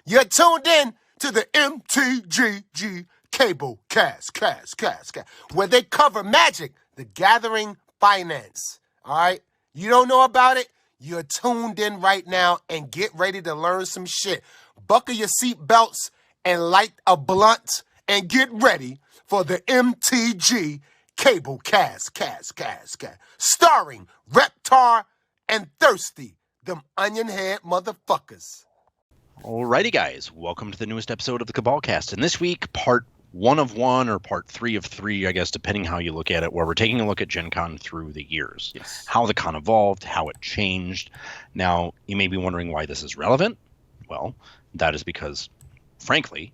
You're tuned in to the MtG Cable cast, where they cover Magic, the Gathering Finance. All right? You don't know about it? You're tuned in right now and get ready to learn some shit. Buckle your seatbelts and light a blunt and get ready for the MtG Cable cast. Starring Reptar and Thirsty, them onion head motherfuckers. Alrighty, guys. Welcome to the newest episode of the Cabal cast. And this week, part 1 of 1 or part 3 of 3, I guess, depending how you look at it, where we're taking a look at GenCon through the years. Yes. How the con evolved, how it changed. Now, you may be wondering why this is relevant. Well, that is because, frankly,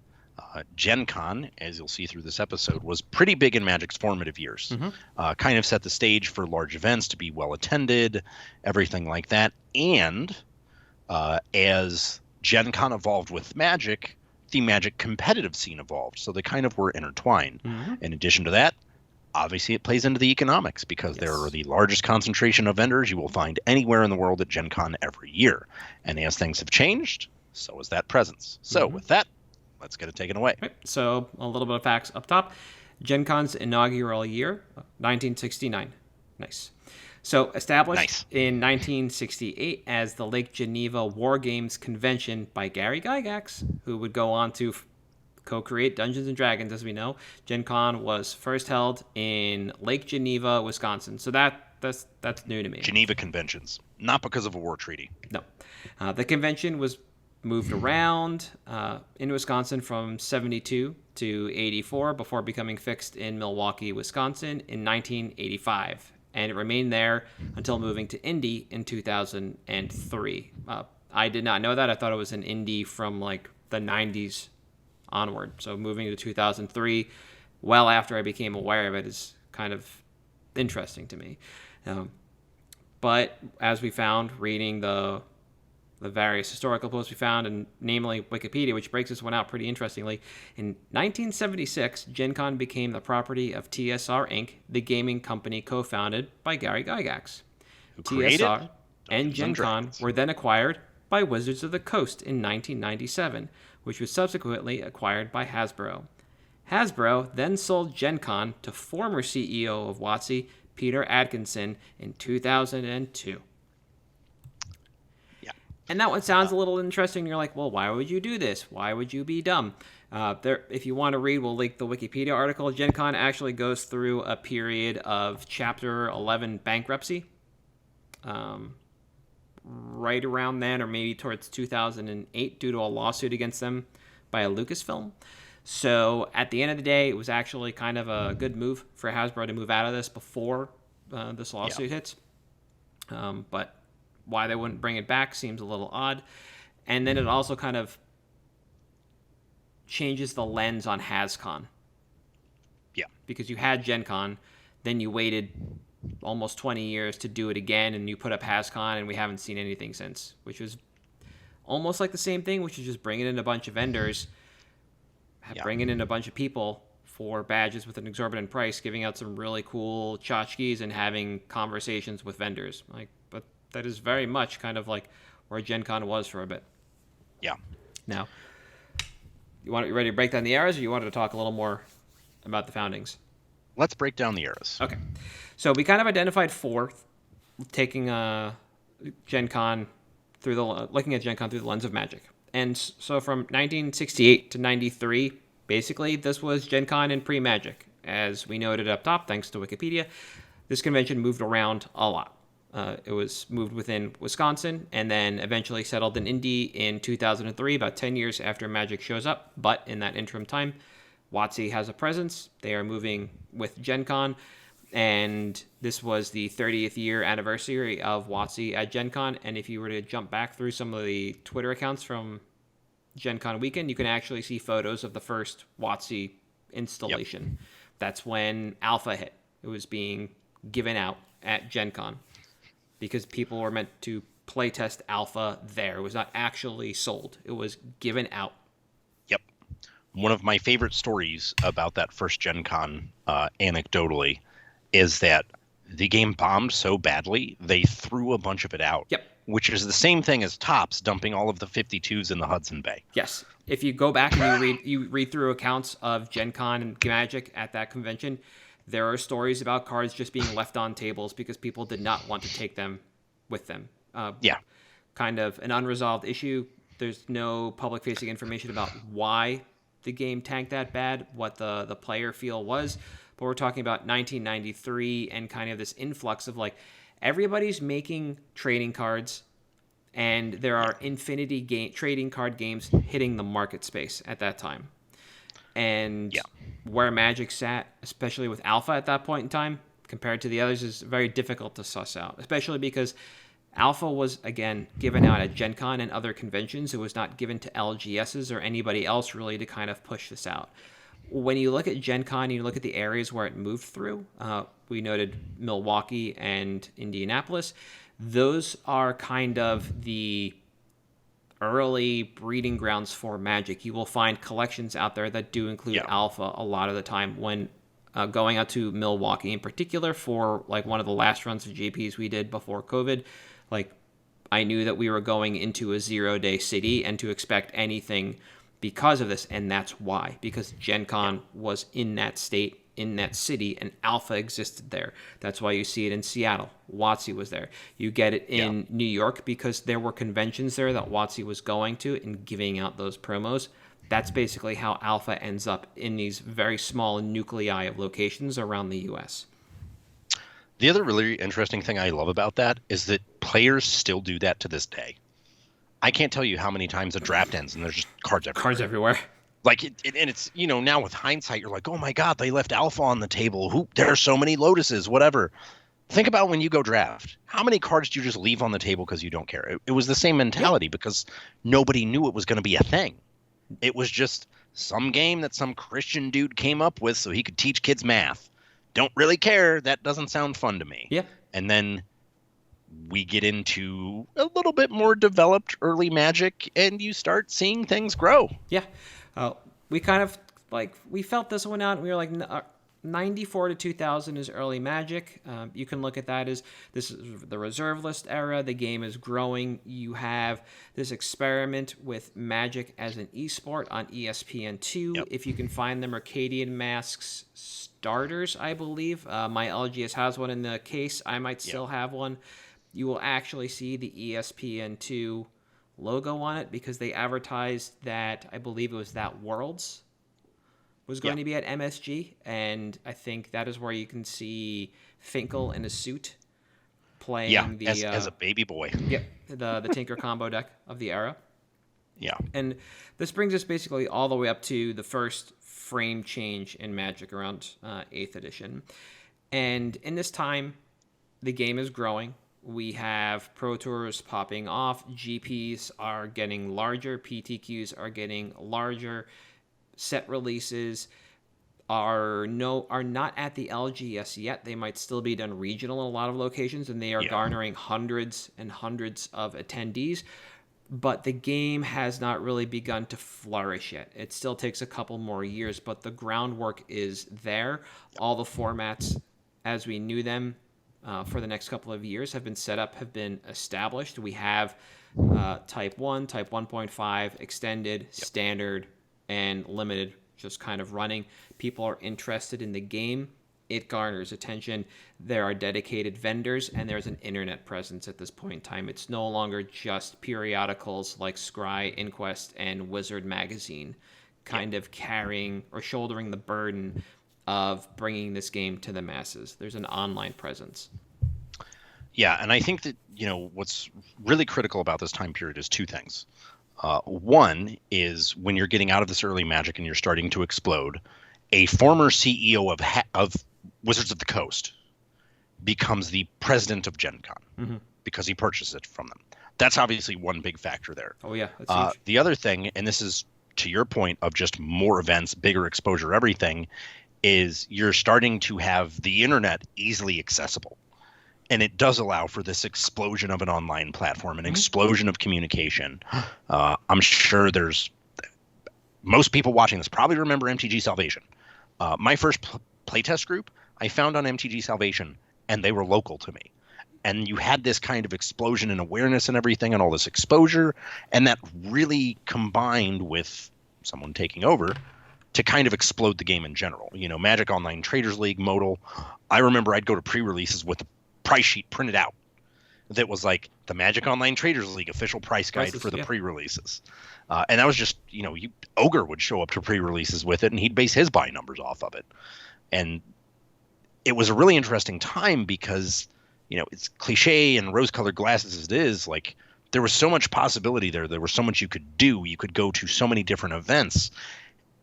GenCon, as you'll see through this episode, was pretty big in Magic's formative years. Kind of set the stage for large events to be well attended, everything like that. And as GenCon evolved with Magic, the Magic competitive scene evolved. So they kind of were intertwined. In addition to that, obviously it plays into the economics because there are the largest concentration of vendors you will find anywhere in the world at GenCon every year. And as things have changed, so is that presence. So with that, let's get it taken away. Right. So a little bit of facts up top. GenCon's inaugural year, 1969. Nice. So established in 1968 as the Lake Geneva War Games Convention by Gary Gygax, who would go on to co-create Dungeons & Dragons, as we know. GenCon was first held in Lake Geneva, Wisconsin. So that's new to me. Geneva Conventions, not because of a war treaty. No. The convention was moved around in Wisconsin from 72 to 84 before becoming fixed in Milwaukee, Wisconsin in 1985. And it remained there until moving to Indy in 2003. I did not know that. I thought it was an Indy from like the 90s onward. So moving to 2003, well after I became aware of it, is kind of interesting to me. But as we found, reading the various historical posts we found, and namely Wikipedia, which breaks this one out pretty interestingly. In 1976, GenCon became the property of TSR Inc., the gaming company co-founded by Gary Gygax. TSR and GenCon were then acquired by Wizards of the Coast in 1997, which was subsequently acquired by Hasbro. Hasbro then sold GenCon to former CEO of WotC, Peter Atkinson, in 2002. And that one sounds a little interesting. You're like, well, why would you do this? Why would you be dumb? If you want to read, we'll link the Wikipedia article. GenCon actually goes through a period of Chapter 11 bankruptcy. Right around then, or maybe towards 2008, due to a lawsuit against them by a Lucasfilm. So at the end of the day, it was actually kind of a good move for Hasbro to move out of this before this lawsuit hits. But why they wouldn't bring it back seems a little odd. And then it also kind of changes the lens on HasCon. Yeah. Because you had GenCon, then you waited almost 20 years to do it again, and you put up HasCon, and we haven't seen anything since, which was almost like the same thing, which is just bringing in a bunch of vendors, bringing in a bunch of people for badges with an exorbitant price, giving out some really cool tchotchkes, and having conversations with vendors. But that is very much kind of like where GenCon was for a bit. Yeah. Now, you ready to break down the eras, or you wanted to talk a little more about the foundings? Let's break down the eras. Okay. So we kind of identified 4, taking GenCon looking at GenCon through the lens of Magic. And so from 1968 to 93, basically, this was GenCon in pre-Magic. As we noted up top, thanks to Wikipedia, this convention moved around a lot. It was moved within Wisconsin and then eventually settled in Indy in 2003, about 10 years after Magic shows up. But in that interim time, WotC has a presence. They are moving with GenCon, and this was the 30th year anniversary of WotC at GenCon. And if you were to jump back through some of the Twitter accounts from GenCon weekend, you can actually see photos of the first WotC installation. Yep. That's when Alpha hit. It was being given out at GenCon, because people were meant to playtest Alpha there. It was not actually sold. It was given out. Yep. One of my favorite stories about that first GenCon, anecdotally, is that the game bombed so badly, they threw a bunch of it out. Yep. which is the same thing as Topps dumping all of the 52s in the Hudson Bay. Yes. If you go back and you read through accounts of Gen Con and Magic at that convention, there are stories about cards just being left on tables because people did not want to take them with them. Yeah. Kind of an unresolved issue. There's no public-facing information about why the game tanked that bad, what the player feel was. But we're talking about 1993 and kind of this influx of like everybody's making trading cards, and there are trading card games hitting the market space at that time. And where Magic sat, especially with Alpha at that point in time, compared to the others, is very difficult to suss out, especially because Alpha was, again, given out at Gen Con and other conventions. It was not given to LGSs or anybody else really to kind of push this out. When you look at Gen Con, you look at the areas where it moved through. We noted Milwaukee and Indianapolis. Those are kind of the early breeding grounds for Magic. You will find collections out there that do include Alpha a lot of the time. When going out to Milwaukee in particular for like one of the last runs of GPs we did before COVID, like I knew that we were going into a 0-day city and to expect anything because of this, and that's why, because Gen Con was in that state, in that city, and Alpha existed there. That's why you see it in Seattle. WotC was there. You get it in New York because there were conventions there that WotC was going to and giving out those promos. That's basically how Alpha ends up in these very small nuclei of locations around the U.S. The other really interesting thing I love about that is that players still do that to this day. I can't tell you how many times a draft ends and there's just cards everywhere. Cards everywhere. Like, and it's, now with hindsight, you're like, oh my God, they left Alpha on the table. There are so many Lotuses, whatever. Think about when you go draft. How many cards do you just leave on the table because you don't care? It was the same mentality because nobody knew it was going to be a thing. It was just some game that some Christian dude came up with so he could teach kids math. Don't really care. That doesn't sound fun to me. Yeah. And then we get into a little bit more developed early Magic, and you start seeing things grow. Yeah. We kind of, we felt this one out, and we were like, 94 to 2000 is early Magic. You can look at that as this is the reserve list era. The game is growing. You have this experiment with Magic as an esport on ESPN2. Yep. If you can find the Mercadian Masks starters, I believe. My LGS has one in the case. I might still have one. You will actually see the ESPN2 logo on it because they advertised that, I believe it was that Worlds was going to be at MSG, and I think that is where you can see Finkel in a suit playing as a baby boy. The Tinker combo deck of the era. Yeah. And this brings us basically all the way up to the first frame change in Magic around 8th edition. And in this time, the game is growing. We have Pro Tours popping off. GPs are getting larger. PTQs are getting larger. Set releases are not at the LGS yet. They might still be done regional in a lot of locations, and they are garnering hundreds and hundreds of attendees. But the game has not really begun to flourish yet. It still takes a couple more years, but the groundwork is there. All the formats as we knew them for the next couple of years have been set up, have been established. We have Type 1, Type 1.5, Extended, Standard, and Limited just kind of running. People are interested in the game. It garners attention. There are dedicated vendors, and there's an internet presence at this point in time. It's no longer just periodicals like Scry, Inquest, and Wizard Magazine kind of carrying or shouldering the burden of bringing this game to the masses. There's an online presence. Yeah, and I think that, what's really critical about this time period is two things. One is when you're getting out of this early Magic and you're starting to explode, a former CEO of Wizards of the Coast becomes the president of GenCon because he purchased it from them. That's obviously one big factor there. Oh, yeah. That's huge. The other thing, and this is to your point of just more events, bigger exposure, everything, is you're starting to have the internet easily accessible. And it does allow for this explosion of an online platform, an explosion of communication. I'm sure most people watching this probably remember MTG Salvation. My first playtest group I found on MTG Salvation, and they were local to me. And you had this kind of explosion in awareness and everything and all this exposure. And that really combined with someone taking over to kind of explode the game in general. You know, Magic Online Traders League, Modal. I remember I'd go to pre-releases with the price sheet printed out that was like the Magic Online Traders League official price guide Prices, for the yeah. pre-releases. And that was just, you know, Ogre would show up to pre-releases with it and he'd base his buy numbers off of it. And it was a really interesting time because, you know, it's cliche and rose-colored glasses as it is, like there was so much possibility there. There was so much you could do. You could go to so many different events.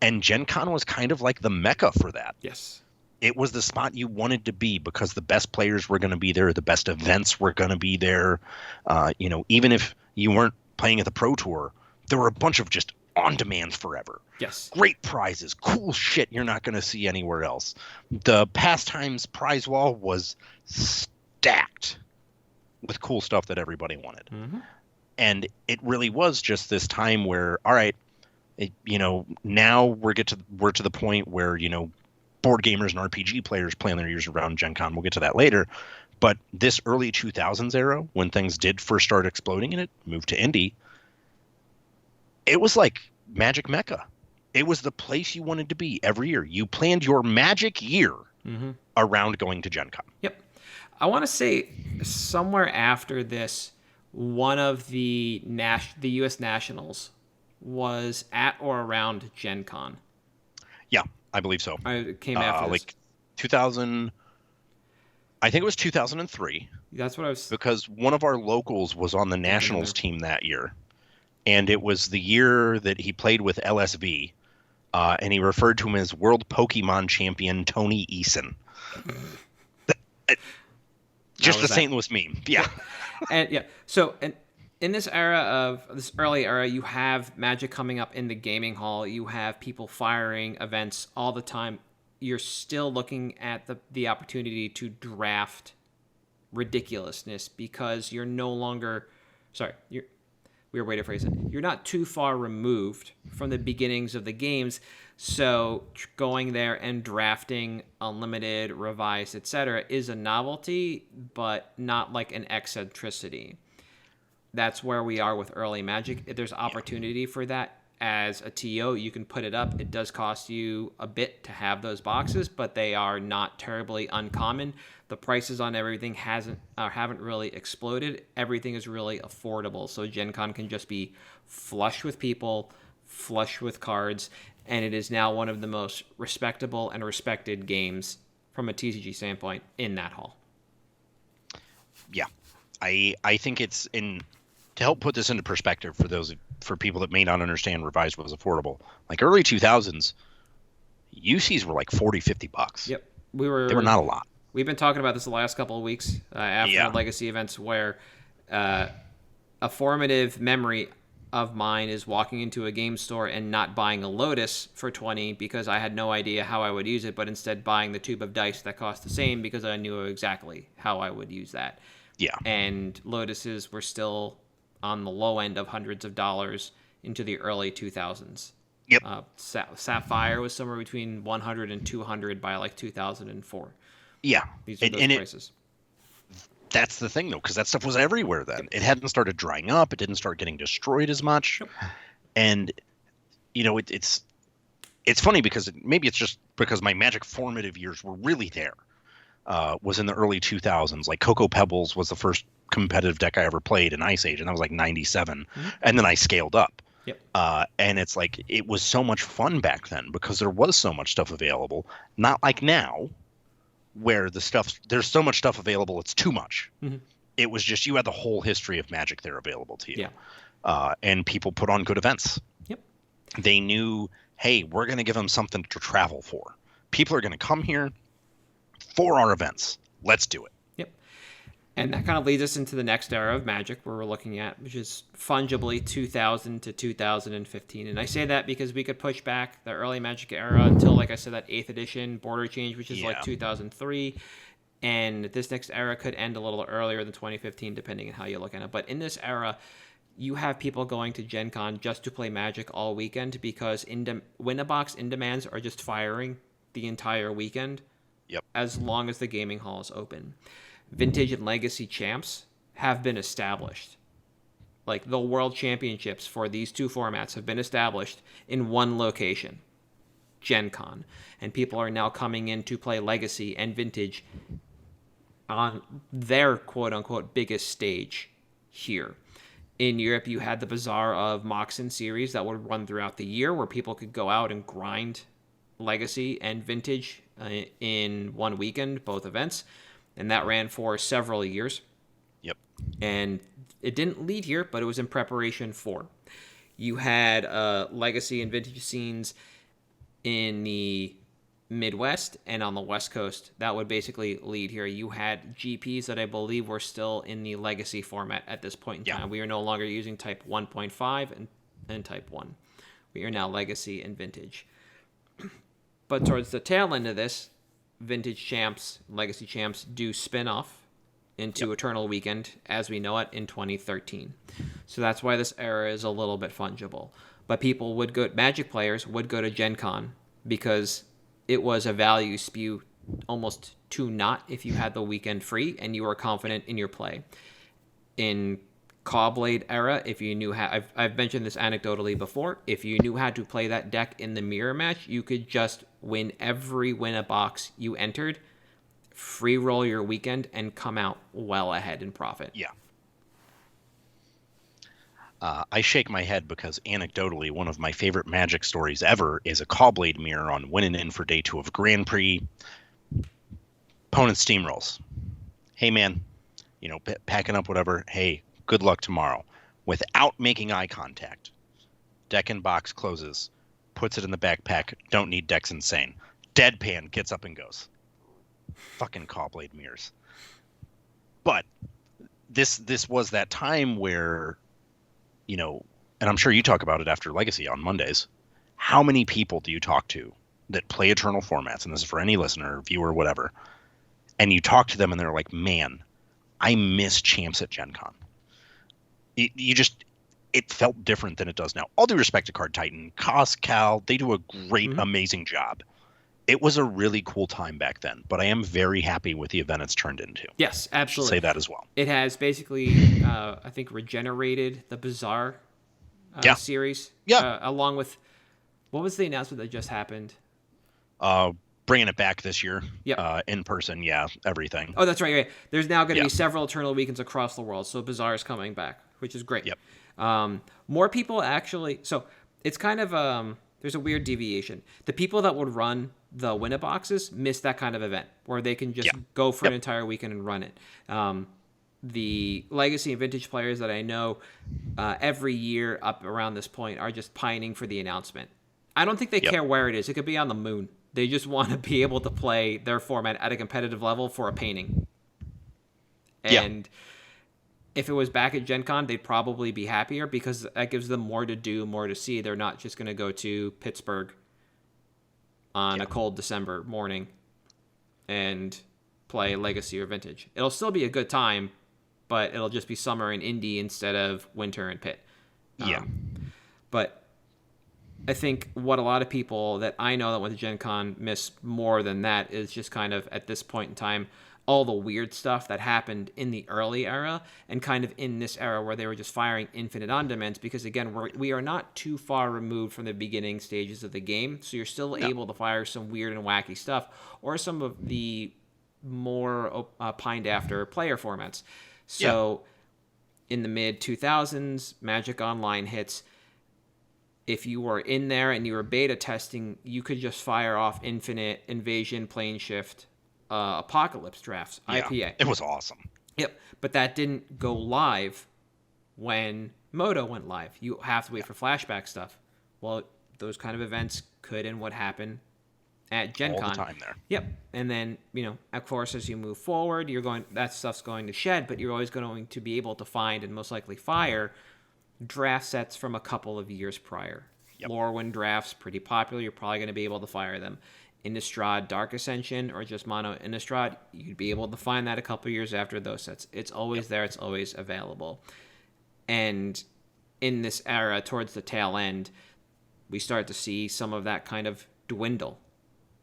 And Gen Con was kind of like the mecca for that. Yes. It was the spot you wanted to be because the best players were going to be there. The best events were going to be there. You know, even if you weren't playing at the Pro Tour, there were a bunch of just on-demands forever. Yes. Great prizes, cool shit you're not going to see anywhere else. The Pastimes prize wall was stacked with cool stuff that everybody wanted. Mm-hmm. And it really was just this time where, all right, you know, now we're to the point where, you know, board gamers and RPG players plan their years around Gen Con. We'll get to that later. But this early 2000s era, when things did first start exploding and it moved to indie, it was like Magic Mecca. It was the place you wanted to be every year. You planned your Magic year around going to Gen Con. Yep. I want to say somewhere after this, one of the U.S. Nationals was at or around Gen Con. Yeah, I believe so. It came after this. Like 2000, I think it was 2003. That's what I was... Because one of our locals was on the Nationals team that year. And it was the year that he played with LSV. And he referred to him as World Pokemon Champion Tony Eason. Just the St. Louis meme. Yeah. And yeah. So, and in this early era, you have Magic coming up in the gaming hall. You have people firing events all the time. You're still looking at the opportunity to draft ridiculousness because you're no longer... Sorry, weird way to phrase it. You're not too far removed from the beginnings of the games, so going there and drafting unlimited, revised, etc. is a novelty, but not like an eccentricity. That's where we are with early Magic. If there's opportunity for that as a TO, you can put it up. It does cost you a bit to have those boxes, but they are not terribly uncommon. The prices on everything haven't really exploded. Everything is really affordable. So Gen Con can just be flush with people, flush with cards, and it is now one of the most respectable and respected games from a TCG standpoint in that hall. Yeah. I think it's to help put this into perspective for people that may not understand revised was affordable. Like early 2000s, UCs were like $40-$50. Yep. They were not a lot. We've been talking about this the last couple of weeks after the Legacy events where a formative memory of mine is walking into a game store and not buying a Lotus for $20 because I had no idea how I would use it, but instead buying the tube of dice that cost the same because I knew exactly how I would use that. Yeah. And Lotuses were still on the low end of hundreds of dollars into the early 2000s. Yep. Sapphire was somewhere between 100 and 200 by like 2004. Yeah. These are those prices. That's the thing, though, because that stuff was everywhere then. It hadn't started drying up. It didn't start getting destroyed as much. Nope. And, you know, it's funny because maybe it's just because my Magic formative years were really there. Was in the early 2000s. Like Cocoa Pebbles was the first competitive deck I ever played in Ice Age, and that was like 97. Mm-hmm. And then I scaled up. Yep. And it's like it was so much fun back then because there was so much stuff available. Not like now, where there's so much stuff available, it's too much. Mm-hmm. It was just you had the whole history of Magic there available to you. Yeah. And people put on good events. Yep. They knew, hey, we're going to give them something to travel for. People are going to come here for our events. Let's do it. Yep. And that kind of leads us into the next era of Magic where we're looking at, which is fungibly 2000 to 2015. And I say that because we could push back the early Magic era until, like I said, that 8th edition border change, which is like 2003. And this next era could end a little earlier than 2015, depending on how you look at it. But in this era, you have people going to Gen Con just to play Magic all weekend because Win-A-Box in-demands are just firing the entire weekend. Yep. As long as the gaming hall is open. Vintage and Legacy champs have been established. Like the world championships for these two formats have been established in one location, GenCon. And people are now coming in to play Legacy and Vintage on their quote-unquote biggest stage here. In Europe, you had the Bazaar of Moxen series that would run throughout the year where people could go out and grind Legacy and Vintage in one weekend, both events. And that ran for several years. Yep. And it didn't lead here, but it was in preparation for. You had Legacy and Vintage scenes in the Midwest and on the West Coast that would basically lead here. You had GPs that I believe were still in the Legacy format at this point in time. We are no longer using Type 1.5 and Type 1. We are now Legacy and Vintage. But towards the tail end of this, Vintage champs, Legacy champs do spin off into Eternal Weekend as we know it in 2013. So that's why this era is a little bit fungible. But people would go, Magic players would go to Gen Con because it was a value spew almost to not if you had the weekend free and you were confident in your play. In Caw-Blade era, if you knew how, I've mentioned this anecdotally before, if you knew how to play that deck in the mirror match, you could just win every win-a-box you entered, free roll your weekend, and come out well ahead in profit. Yeah. I shake my head because anecdotally, one of my favorite Magic stories ever is a Caw-Blade mirror on winning in for day 2 of Grand Prix. Opponent steamrolls. Hey, man, packing up whatever. Hey, good luck tomorrow. Without making eye contact. Deck and box closes. Puts it in the backpack. Don't need decks insane. Deadpan gets up and goes. Fucking Caw-Blade mirrors. But this was that time where, and I'm sure you talk about it after Legacy on Mondays. How many people do you talk to that play Eternal formats? And this is for any listener, viewer, whatever. And you talk to them and they're like, man, I miss champs at Gen Con. It felt different than it does now. All due respect to Card Titan, Cal, they do a great, amazing job. It was a really cool time back then, but I am very happy with the event it's turned into. Yes, absolutely. Say that as well. It has basically, I think, regenerated the Bazaar series. Yeah. Along with, what was the announcement that just happened? Bringing it back this year. Yep. In person, everything. Oh, that's right. There's now going to be several Eternal Weekends across the world, so Bazaar is coming back, which is great. Yep. More people actually, so it's kind of, there's a weird deviation. The people that would run the win-a-boxes miss that kind of event where they can just go for an entire weekend and run it. The Legacy and Vintage players that I know every year up around this point are just pining for the announcement. I don't think they care where it is. It could be on the moon. They just want to be able to play their format at a competitive level for a painting. And if it was back at Gen Con, they'd probably be happier because that gives them more to do, more to see. They're not just going to go to Pittsburgh on a cold December morning and play Legacy or Vintage. It'll still be a good time, but it'll just be summer in Indy instead of winter in Pitt. But I think what a lot of people that I know that went to Gen Con miss more than that is just kind of, at this point in time, all the weird stuff that happened in the early era and kind of in this era where they were just firing infinite on-demands because, again, we are not too far removed from the beginning stages of the game, so you're still able to fire some weird and wacky stuff or some of the more pined after player formats. So in the mid-2000s, Magic Online hits. If you were in there and you were beta testing, you could just fire off infinite invasion, plane shift, Apocalypse drafts, IPA. It was awesome. Yep, but that didn't go live when Moto went live. You have to wait for flashback stuff. Well, those kind of events could and would happen at Gen Con. All the time there. Yep, and then, of course, as you move forward, that stuff's going to shed, but you're always going to be able to find and most likely fire draft sets from a couple of years prior. Lorwyn drafts, pretty popular. You're probably going to be able to fire them. Innistrad Dark Ascension or just Mono Innistrad, you'd be able to find that a couple years after those sets. It's always there. It's always available. And in this era, towards the tail end, we start to see some of that kind of dwindle.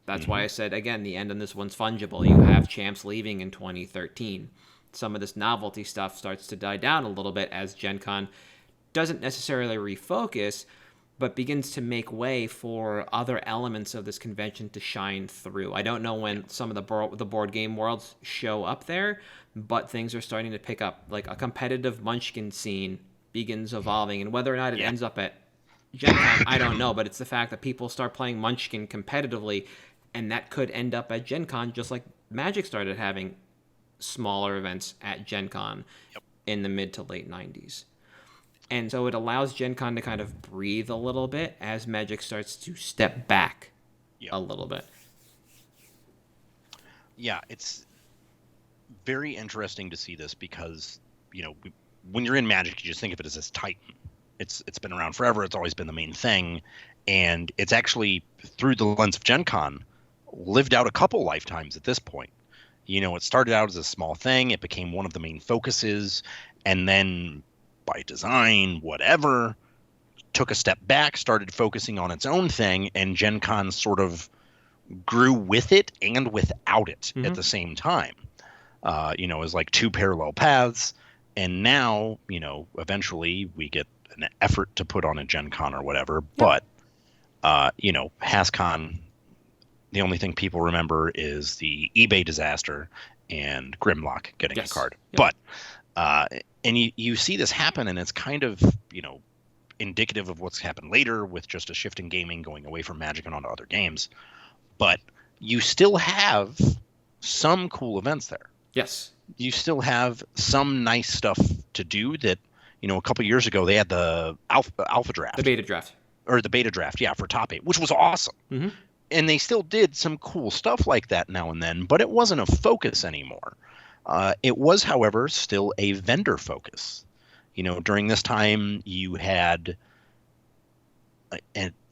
That's why I said, again, the end on this one's fungible. You have champs leaving in 2013. Some of this novelty stuff starts to die down a little bit as Gen Con doesn't necessarily refocus, but begins to make way for other elements of this convention to shine through. I don't know when some of the board game worlds show up there, but things are starting to pick up. Like a competitive Munchkin scene begins evolving, and whether or not it ends up at Gen Con, I don't know, but it's the fact that people start playing Munchkin competitively, and that could end up at Gen Con, just like Magic started having smaller events at Gen Con in the mid to late 90s. And so it allows Gen Con to kind of breathe a little bit as Magic starts to step back a little bit. Yeah, it's very interesting to see this because, when you're in Magic, you just think of it as this Titan. It's been around forever. It's always been the main thing. And it's actually, through the lens of Gen Con, lived out a couple lifetimes at this point. It started out as a small thing. It became one of the main focuses. And then by design, whatever, took a step back, started focusing on its own thing, and Gen Con sort of grew with it and without it at the same time. As like two parallel paths. And now, eventually we get an effort to put on a Gen Con or whatever. But, HasCon, the only thing people remember is the eBay disaster and Grimlock getting a card. But, and you see this happen, and it's kind of, indicative of what's happened later with just a shift in gaming going away from Magic and onto other games. But you still have some cool events there. Yes. You still have some nice stuff to do that, a couple years ago they had the alpha draft. The beta draft. Or the beta draft, for Top 8, which was awesome. Mm-hmm. And they still did some cool stuff like that now and then, but it wasn't a focus anymore. It was, however, still a vendor focus. During this time, you had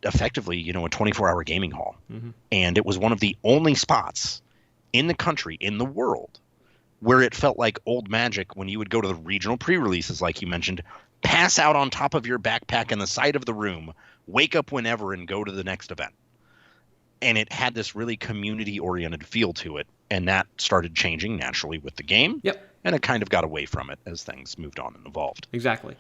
effectively, a 24-hour gaming hall. Mm-hmm. And it was one of the only spots in the country, in the world, where it felt like old Magic when you would go to the regional pre-releases, like you mentioned, pass out on top of your backpack in the side of the room, wake up whenever, and go to the next event. And it had this really community-oriented feel to it, and that started changing naturally with the game. Yep. And it kind of got away from it as things moved on and evolved. Exactly.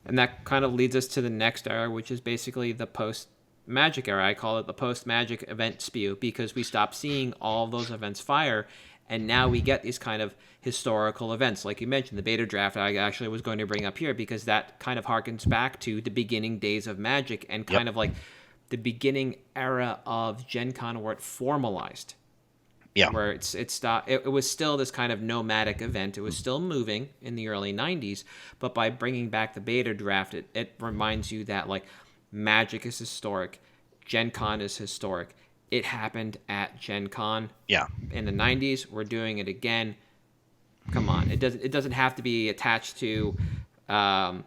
And that kind of leads us to the next era, which is basically the post-Magic era. I call it the post-Magic event spew, because we stopped seeing all those events fire, and now we get these kind of historical events. Like you mentioned, the beta draft I actually was going to bring up here, because that kind of harkens back to the beginning days of Magic and kind of like the beginning era of Gen Con where it formalized. Yeah. Where it stopped. It was still this kind of nomadic event. It was still moving in the early 90s, but by bringing back the beta draft, it reminds you that like Magic is historic, Gen Con is historic. It happened at Gen Con. Yeah. In the 90s, we're doing it again. Come on. It doesn't have to be attached to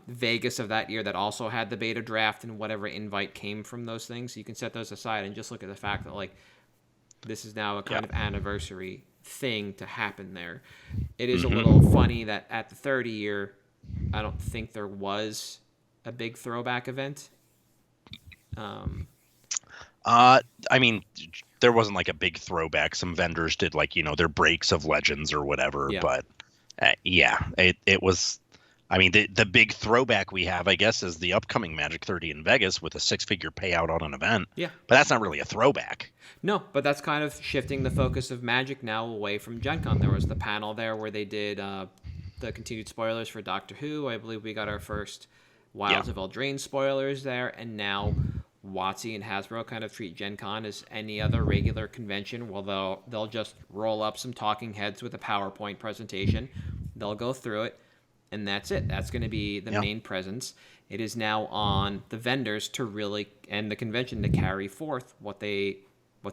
Vegas of that year that also had the beta draft and whatever invite came from those things. You can set those aside and just look at the fact that like this is now a kind of anniversary thing to happen there. It is a little funny that at the 30 year, I don't think there was a big throwback event. I mean, there wasn't like a big throwback. Some vendors did like, their breaks of Legends or whatever. Yeah. But it was, I mean, the big throwback we have, I guess, is the upcoming Magic 30 in Vegas with a 6-figure payout on an event. Yeah. But that's not really a throwback. No, but that's kind of shifting the focus of Magic now away from Gen Con. There was the panel there where they did the continued spoilers for Doctor Who. I believe we got our first Wilds of Eldraine spoilers there. And now WotC and Hasbro kind of treat Gen Con as any other regular convention. Well, they'll just roll up some talking heads with a PowerPoint presentation. They'll go through it. And that's it. That's going to be the main presence. It is now on the vendors to really, and the convention to carry forth what they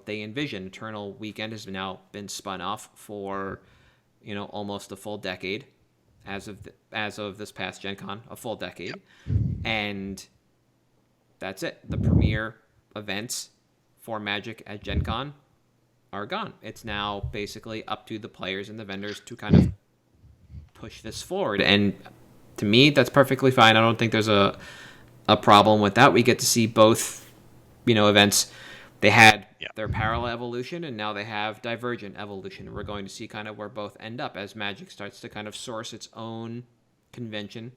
envision. Eternal Weekend has now been spun off for, almost a full decade, as of this past Gen Con, a full decade, and that's it. The premier events for Magic at Gen Con are gone. It's now basically up to the players and the vendors to kind of push this forward, and to me that's perfectly fine. I don't think there's a problem with that. We get to see both events They had Yeah. their parallel evolution, and now they have divergent evolution. We're going to see kind of where both end up as Magic starts to kind of source its own convention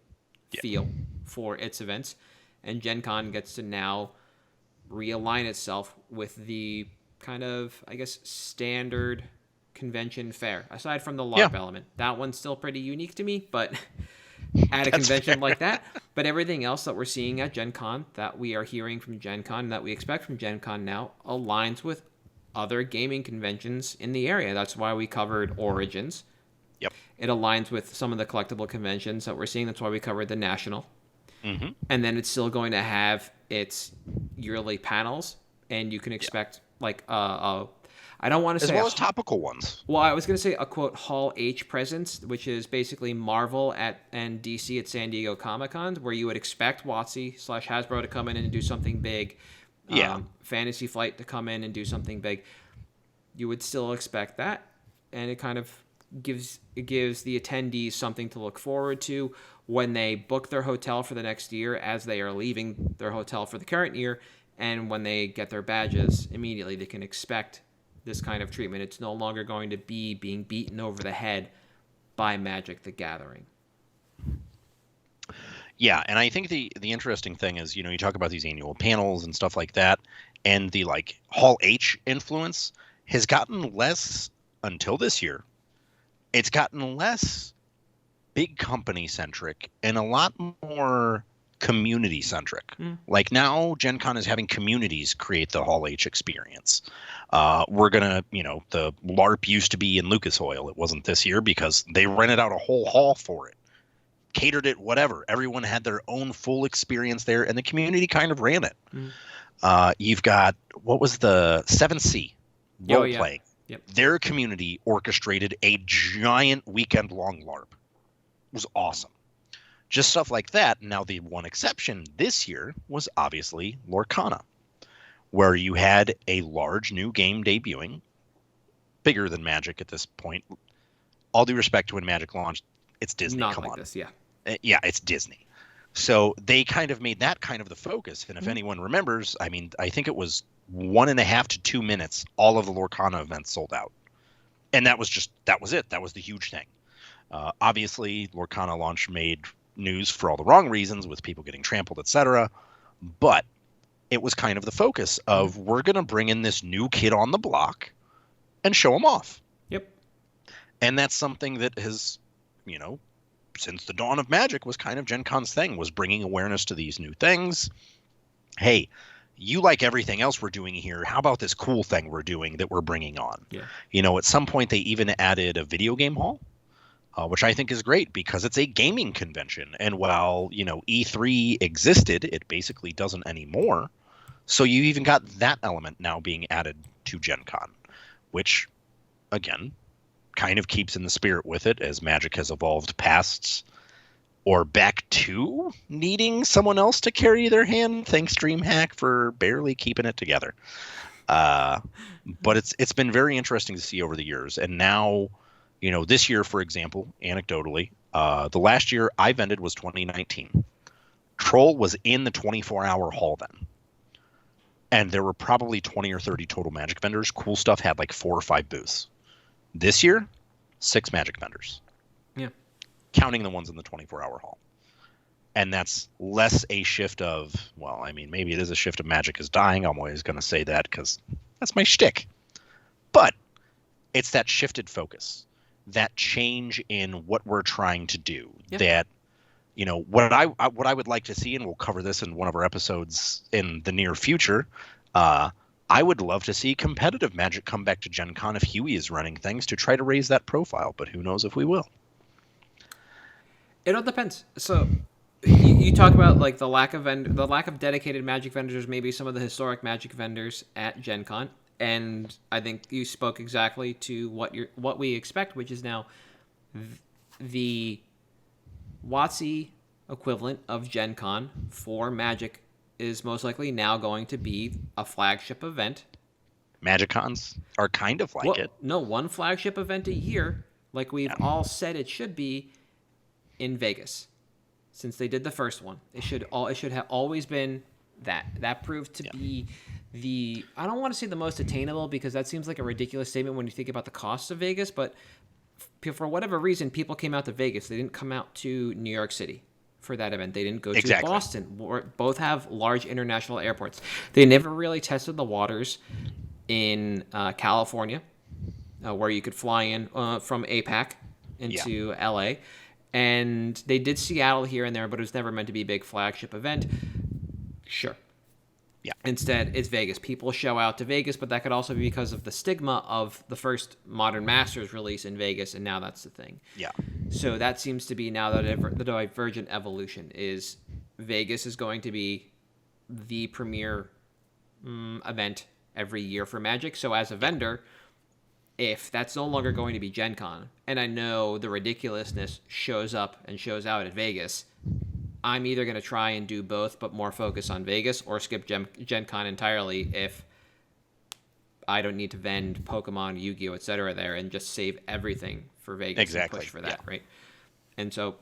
feel for its events, and Gen Con gets to now realign itself with the kind of, I guess, standard convention fare, aside from the LARP element. That one's still pretty unique to me, but at a convention like that. But everything else that we're seeing at Gen Con, that we are hearing from Gen Con, that we expect from Gen Con now, aligns with other gaming conventions in the area. That's why we covered Origins. Yep. It aligns with some of the collectible conventions that we're seeing. That's why we covered the National. Mm-hmm. And then it's still going to have its yearly panels, and you can expect I don't want to as say well as topical ones. Well, I was going to say a quote Hall H presence, which is basically Marvel and DC at San Diego Comic-Con, where you would expect WotC/Hasbro to come in and do something big, Fantasy Flight to come in and do something big. You would still expect that, and it kind of gives the attendees something to look forward to when they book their hotel for the next year, as they are leaving their hotel for the current year, and when they get their badges immediately, they can expect this kind of treatment. It's no longer going to be being beaten over the head by Magic the Gathering. Yeah, and I think the interesting thing is, you talk about these annual panels and stuff like that, and the Hall H influence has gotten less until this year. It's gotten less big company centric and a lot more community centric. Like now Gen Con is having communities create the Hall H experience. We're gonna, the LARP used to be in Lucas Oil. It wasn't this year because they rented out a whole hall for it, catered it, whatever. Everyone had their own full experience there, and the community kind of ran it. You've got, what was the 7C role playing? Yep. Their community orchestrated a giant weekend-long LARP. It was awesome. Just stuff like that. Now, the one exception this year was obviously Lorcana, where you had a large new game debuting, bigger than Magic at this point. All due respect to when Magic launched, it's Disney. Not Come like on. this, yeah. Yeah, it's Disney. So they kind of made that kind of the focus. And if anyone remembers, I mean, I think it was 1.5 to 2 minutes, all of the Lorcana events sold out. And that was it. That was the huge thing. Obviously, Lorcana launch made news for all the wrong reasons, with people getting trampled, etc. But it was kind of the focus of, we're going to bring in this new kid on the block and show him off. Yep. And that's something that has, since the dawn of Magic was kind of Gen Con's thing, was bringing awareness to these new things. Hey, you like everything else we're doing here. How about this cool thing we're doing that we're bringing on? Yeah. At some point they even added a video game hall, which I think is great because it's a gaming convention. And while, E3 existed, it basically doesn't anymore. So you even got that element now being added to Gen Con, which, again, kind of keeps in the spirit with it as Magic has evolved past or back to needing someone else to carry their hand. Thanks, DreamHack, for barely keeping it together. But it's been very interesting to see over the years. And now, this year, for example, anecdotally, the last year I vended was 2019. Troll was in the 24-hour hall then. And there were probably 20 or 30 total Magic vendors. Cool Stuff had like 4 or 5 booths. This year, 6 Magic vendors. Yeah. Counting the ones in the 24-hour hall. And that's less a shift of, well, I mean, maybe it is a shift of Magic is dying. I'm always going to say that because that's my shtick. But it's that shifted focus, that change in what we're trying to do. Yeah. That, what I would like to see, and we'll cover this in one of our episodes in the near future, I would love to see competitive Magic come back to Gen Con if Huey is running things to try to raise that profile, but who knows if we will. It all depends. So you talk about like the lack of dedicated Magic vendors, maybe some of the historic Magic vendors at Gen Con, and I think you spoke exactly to what we expect, which is now the WotC equivalent of Gen Con for Magic is most likely now going to be a flagship event. MagicCons are kind of like it. No, one flagship event a year, like we've all said it should be in Vegas. Since they did the first one, it should have always been That proved to be I don't want to say the most attainable, because that seems like a ridiculous statement when you think about the costs of Vegas, but for whatever reason, people came out to Vegas. They didn't come out to New York City for that event. They didn't go to Boston. Both have large international airports. They never really tested the waters in California, where you could fly in from APAC into LA. And they did Seattle here and there, but it was never meant to be a big flagship event. Sure. Yeah. Instead, it's Vegas. People show out to Vegas, but that could also be because of the stigma of the first Modern Masters release in Vegas, and now that's the thing. Yeah. So that seems to be now the divergent evolution is Vegas is going to be the premier event every year for Magic. So as a vendor, if that's no longer going to be GenCon, and I know the ridiculousness shows up and shows out at Vegas, I'm either going to try and do both, but more focus on Vegas, or skip GenCon entirely if I don't need to vend Pokemon, Yu-Gi-Oh, etc. there, and just save everything for Vegas and push for that, right? And so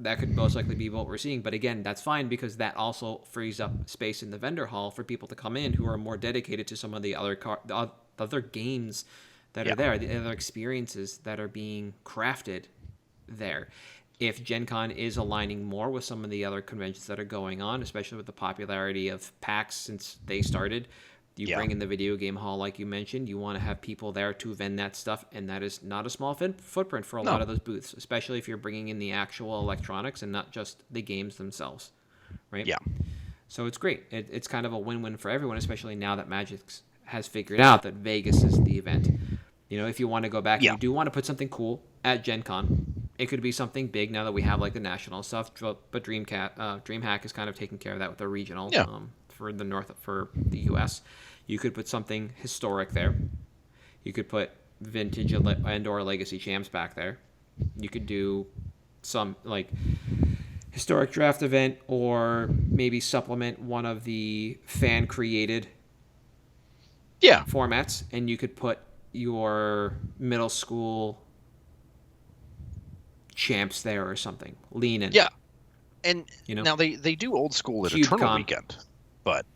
that could most likely be what we're seeing. But again, that's fine, because that also frees up space in the vendor hall for people to come in who are more dedicated to some of the other games that are there, the other experiences that are being crafted there. If Gen Con is aligning more with some of the other conventions that are going on, especially with the popularity of PAX since they started, you bring in the video game hall, like you mentioned, you want to have people there to vend that stuff, and that is not a small footprint for a lot of those booths, especially if you're bringing in the actual electronics and not just the games themselves, right? Yeah. So it's great. It's kind of a win-win for everyone, especially now that Magic has figured out that Vegas is the event. You know, if you want to go back, you do want to put something cool at Gen Con. It could be something big now that we have like the national stuff, but DreamHack is kind of taking care of that with the regional for the U.S. You could put something historic there. You could put vintage and/or legacy champs back there. You could do some like historic draft event, or maybe supplement one of the fan created formats, and you could put your middle school champs there or something. Lean in. Yeah. And now they do old school at Eternal Weekend. But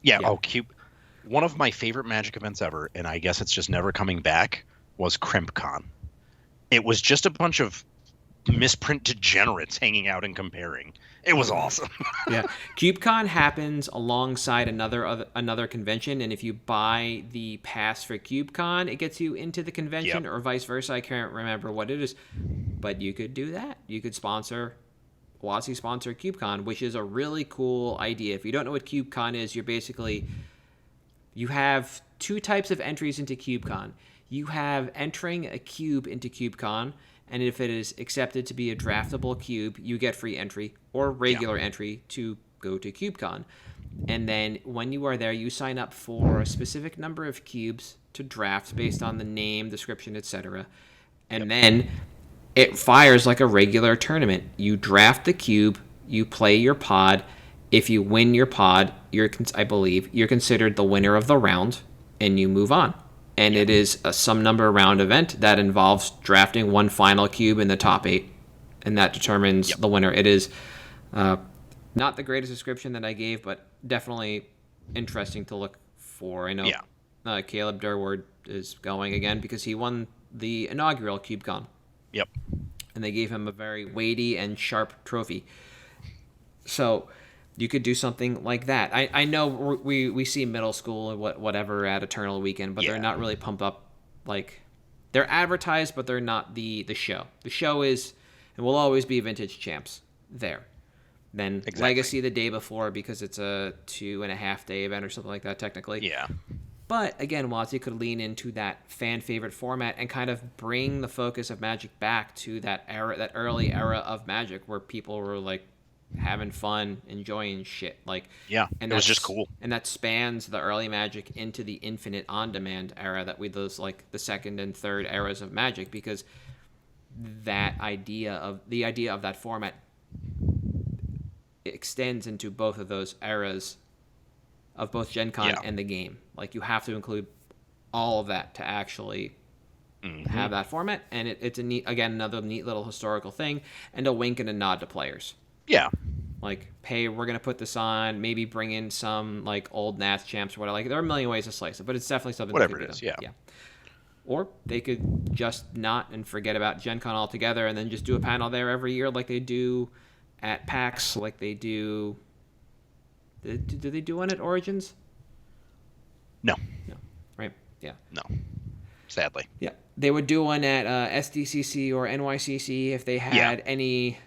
one of my favorite Magic events ever, and I guess it's just never coming back, was CrimpCon. It was just a bunch of misprint degenerates hanging out and comparing. It was awesome. CubeCon happens alongside another convention, and if you buy the pass for CubeCon, it gets you into the convention, or vice versa. I can't remember what it is, but you could do that. You could sponsor CubeCon, which is a really cool idea. If you don't know what CubeCon is, you have two types of entries into CubeCon. You have entering a cube into CubeCon, and if it is accepted to be a draftable cube, you get free entry or regular entry to go to CubeCon. And then when you are there, you sign up for a specific number of cubes to draft based on the name, description, etc. And then it fires like a regular tournament. You draft the cube, you play your pod. If you win your pod, I believe you're considered the winner of the round, and you move on. And it is a some number round event that involves drafting one final cube in the top 8, and that determines the winner. It is not the greatest description that I gave, but definitely interesting to look for. I know Caleb Durward is going again because he won the inaugural CubeCon. Yep. And they gave him a very weighty and sharp trophy. So you could do something like that. I know we see middle school and whatever at Eternal Weekend, but they're not really pumped up. Like, they're advertised, but they're not the show. The show is and will always be Vintage Champs there. Then Legacy the day before, because it's a 2.5 day event or something like that technically. Yeah. But again, WotC could lean into that fan favorite format and kind of bring the focus of Magic back to that era, that early era of Magic where people were like having fun, enjoying shit. Like, and it was just cool. And that spans the early Magic into the infinite on-demand era that those like the second and third eras of Magic, because the idea of that format extends into both of those eras of both Gen Con and the game. Like, you have to include all of that to actually have that format, and it's a neat, again, another neat little historical thing, and a wink and a nod to players. Yeah. Like, hey, we're going to put this on, maybe bring in some, like, old Nats champs or whatever. Like, there are a million ways to slice it, but it's definitely something Whatever that could it is, be done. yeah. Or they could just not and forget about Gen Con altogether and then just do a panel there every year like they do at PAX, like they do... Do they do one at Origins? No. No. Right? Yeah. No. Sadly. Yeah. They would do one at SDCC or NYCC if they had any...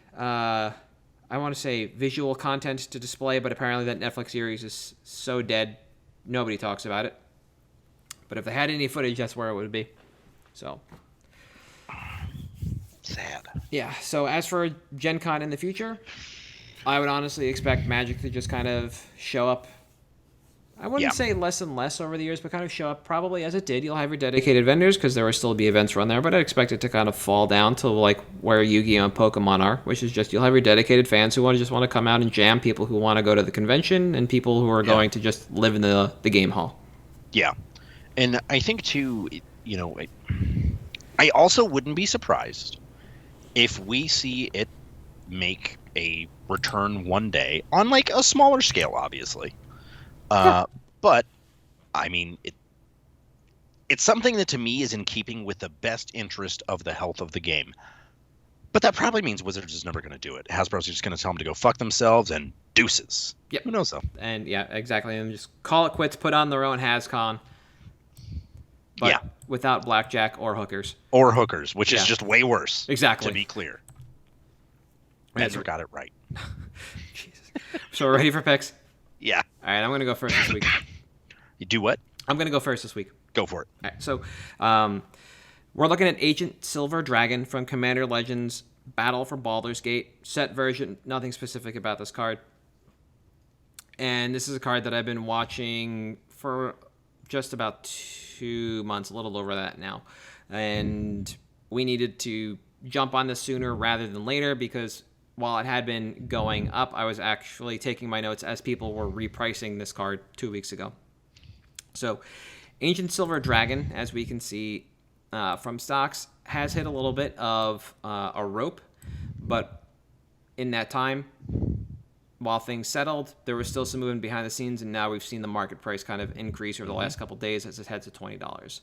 I want to say visual content to display, but apparently that Netflix series is so dead, nobody talks about it. But if they had any footage, that's where it would be. So. Sad. Yeah, so as for Gen Con in the future, I would honestly expect Magic to just kind of show up. I wouldn't say less and less over the years, but kind of show up probably as it did. You'll have your dedicated vendors because there will still be events run there, but I'd expect it to kind of fall down to like where Yu-Gi-Oh! And Pokemon are, which is just you'll have your dedicated fans who want to come out and jam, people who want to go to the convention, and people who are going to just live in the game hall. Yeah. And I think, too, you know, I also wouldn't be surprised if we see it make a return one day on, like, a smaller scale, obviously. But, I mean, it's something that, to me, is in keeping with the best interest of the health of the game. But that probably means Wizards is never going to do it. Hasbro's just going to tell them to go fuck themselves and deuces. Yep. Who knows, though? And, yeah, exactly. And just call it quits, put on their own HasCon. But without blackjack or hookers. Or hookers, which is just way worse. Exactly. To be clear. Ezra got it right. Jesus. So we're ready for picks? Yeah. All right, I'm going to go first this week. You do what? I'm going to go first this week. Go for it. All right, so we're looking at Agent Silver Dragon from Commander Legends Battle for Baldur's Gate. Set version, nothing specific about this card. And this is a card that I've been watching for just about 2 months, a little over that now. And we needed to jump on this sooner rather than later because while it had been going up, I was actually taking my notes as people were repricing this card 2 weeks ago. So Ancient Silver Dragon, as we can see from stocks, has hit a little bit of a rope, but in that time, while things settled, there was still some movement behind the scenes, and now we've seen the market price kind of increase over the last couple days as it heads to $20.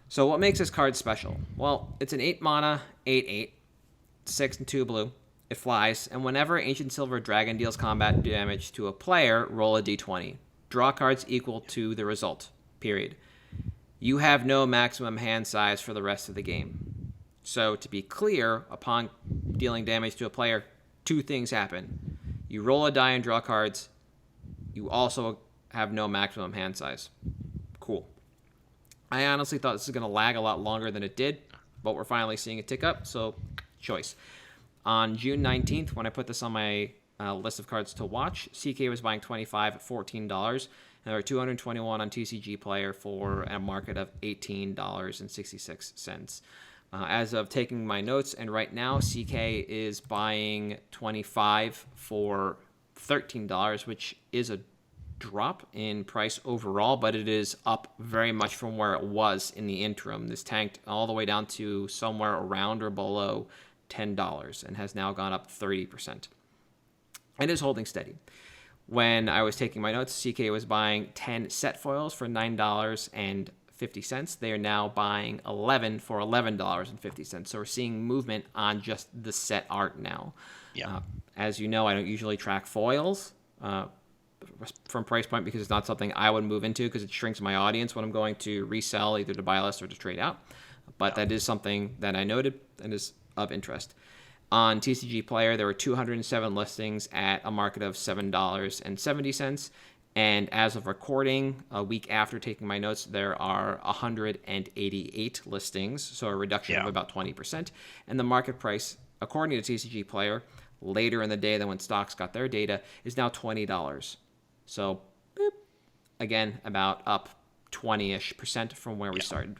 So what makes this card special? Well, it's an 8 mana, 8/8, 6 and 2 blue. It flies, and whenever Ancient Silver Dragon deals combat damage to a player, roll a d20. Draw cards equal to the result, period. You have no maximum hand size for the rest of the game. So to be clear, upon dealing damage to a player, 2 things happen. You roll a die and draw cards. You also have no maximum hand size. Cool. I honestly thought this was going to lag a lot longer than it did, but we're finally seeing it tick up, so choice. On June 19th, when I put this on my list of cards to watch, CK was buying 25 at $14, and there were 221 on TCG Player for a market of $18.66. As of taking my notes, and right now, CK is buying 25 for $13, which is a drop in price overall, but it is up very much from where it was in the interim. This tanked all the way down to somewhere around or below $10 and has now gone up 30%. And is holding steady. When I was taking my notes, CK was buying 10 set foils for $9.50. They are now buying 11 for $11.50. So we're seeing movement on just the set art now. Yeah. As you know, I don't usually track foils from price point because it's not something I would move into because it shrinks my audience when I'm going to resell, either to buy less or to trade out. But that is something that I noted and is of interest. On TCG Player, there were 207 listings at a market of $7.70. And as of recording, a week after taking my notes, there are 188 listings, so a reduction of about 20%. And the market price, according to TCG Player, later in the day than when stocks got their data, is now $20. So, again, about up 20-ish% from where we started.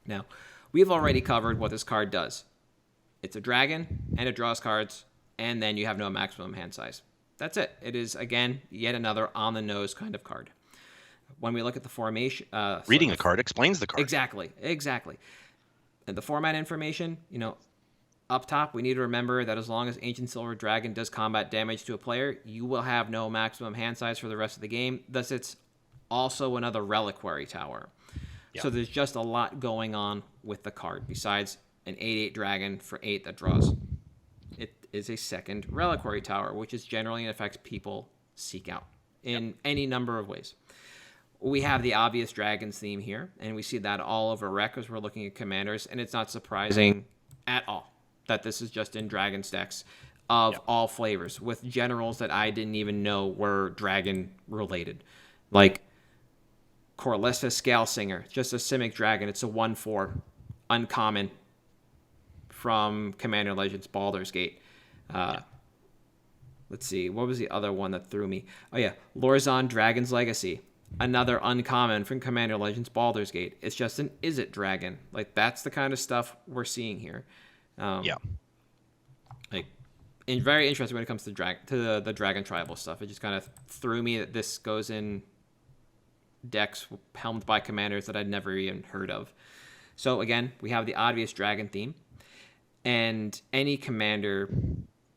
Now, we've already covered what this card does. It's a dragon, and it draws cards, and then you have no maximum hand size. That's it. It is, again, yet another on-the-nose kind of card. When we look at the formation... Reading a card explains the card. Exactly. And the format information, Up top, we need to remember that as long as Ancient Silver Dragon does combat damage to a player, you will have no maximum hand size for the rest of the game. Thus, it's also another reliquary tower. Yeah. So there's just a lot going on with the card, besides an 8/8 dragon for 8 that draws. It is a second reliquary tower, which is generally an effect people seek out in any number of ways. We have the obvious dragons theme here, and we see that all over Rec as we're looking at commanders, and it's not surprising at all that this is just in dragon stacks of all flavors, with generals that I didn't even know were dragon related. Like Corlissa Scalesinger, just a Simic dragon. It's a 1/4 uncommon from Commander Legends Baldur's Gate. Let's see, what was the other one that threw me? Oh yeah, Lorzon Dragon's Legacy. Another uncommon from Commander Legends Baldur's Gate. It's just an Izzet dragon. Like, that's the kind of stuff we're seeing here. Like, and very interesting when it comes to the dragon tribal stuff. It just kind of threw me that this goes in decks helmed by commanders that I'd never even heard of. So again, we have the obvious dragon theme, and any commander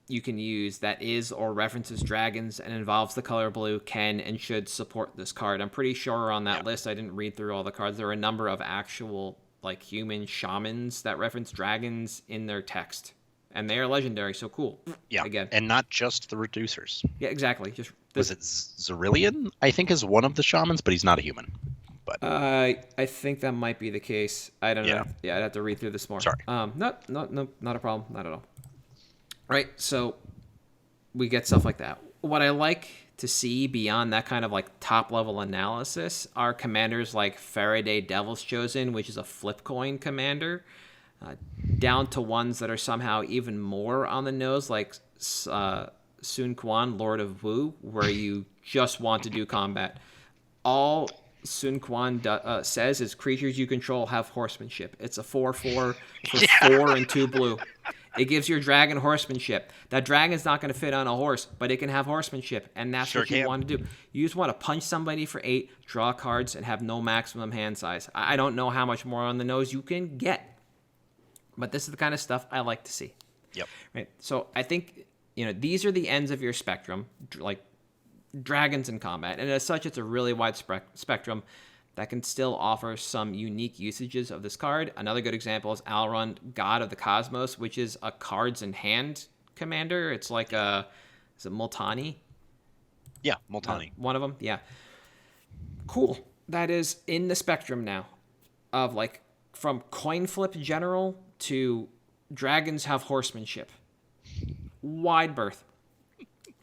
you can use that is or references dragons and involves the color blue can and should support this card. I'm pretty sure on that list, I didn't read through all the cards, there are a number of actual like human shamans that reference dragons in their text, and they are legendary. So cool. Yeah, again, and not just the reducers. Yeah, exactly. Just was it Zerillion? I think is one of the shamans, but he's not a human. But I think that might be the case. I don't know. Yeah, I'd have to read through this more. Sorry. No, not a problem. Not at all. Right, so we get stuff like that. What I like to see beyond that kind of like top level analysis are commanders like Faraday Devil's Chosen, which is a flip coin commander, down to ones that are somehow even more on the nose, like Sun Quan, Lord of Wu, where you just want to do combat. All Sun Quan says is creatures you control have horsemanship. It's a 4/4 for 4 and 2 blue. It gives your dragon horsemanship. That dragon's not going to fit on a horse, but it can have horsemanship, and that's what you want to do. You just want to punch somebody for 8, draw cards, and have no maximum hand size. I don't know how much more on the nose you can get, but this is the kind of stuff I like to see. Yep. Right. So I think these are the ends of your spectrum, like dragons in combat, and as such, it's a really wide spectrum that can still offer some unique usages of this card. Another good example is Alrund, God of the Cosmos, which is a cards in hand commander. It's like is it Multani? Yeah, Multani. One of them, yeah. Cool. That is in the spectrum now of like from coin flip general to dragons have horsemanship. Wide berth.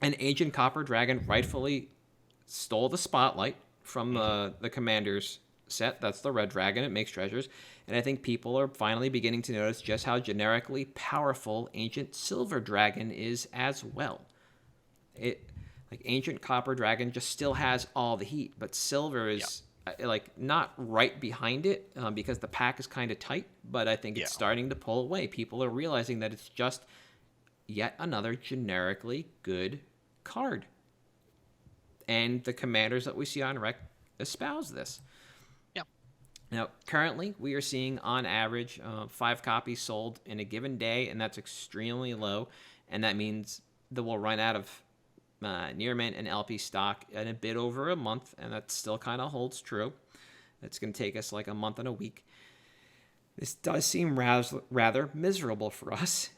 An Ancient Copper Dragon rightfully stole the spotlight from the Commander's set. That's the red dragon. It makes treasures. And I think people are finally beginning to notice just how generically powerful Ancient Silver Dragon is as well. Ancient Copper Dragon just still has all the heat, but Silver is not right behind it because the pack is kind of tight, but I think it's starting to pull away. People are realizing that it's just yet another generically good card. And the commanders that we see on Rec espouse this. Yeah. Now, currently, we are seeing on average 5 copies sold in a given day, and that's extremely low. And that means that we'll run out of near mint and LP stock in a bit over a month, and that still kind of holds true. It's going to take us like a month and a week. This does seem rather miserable for us,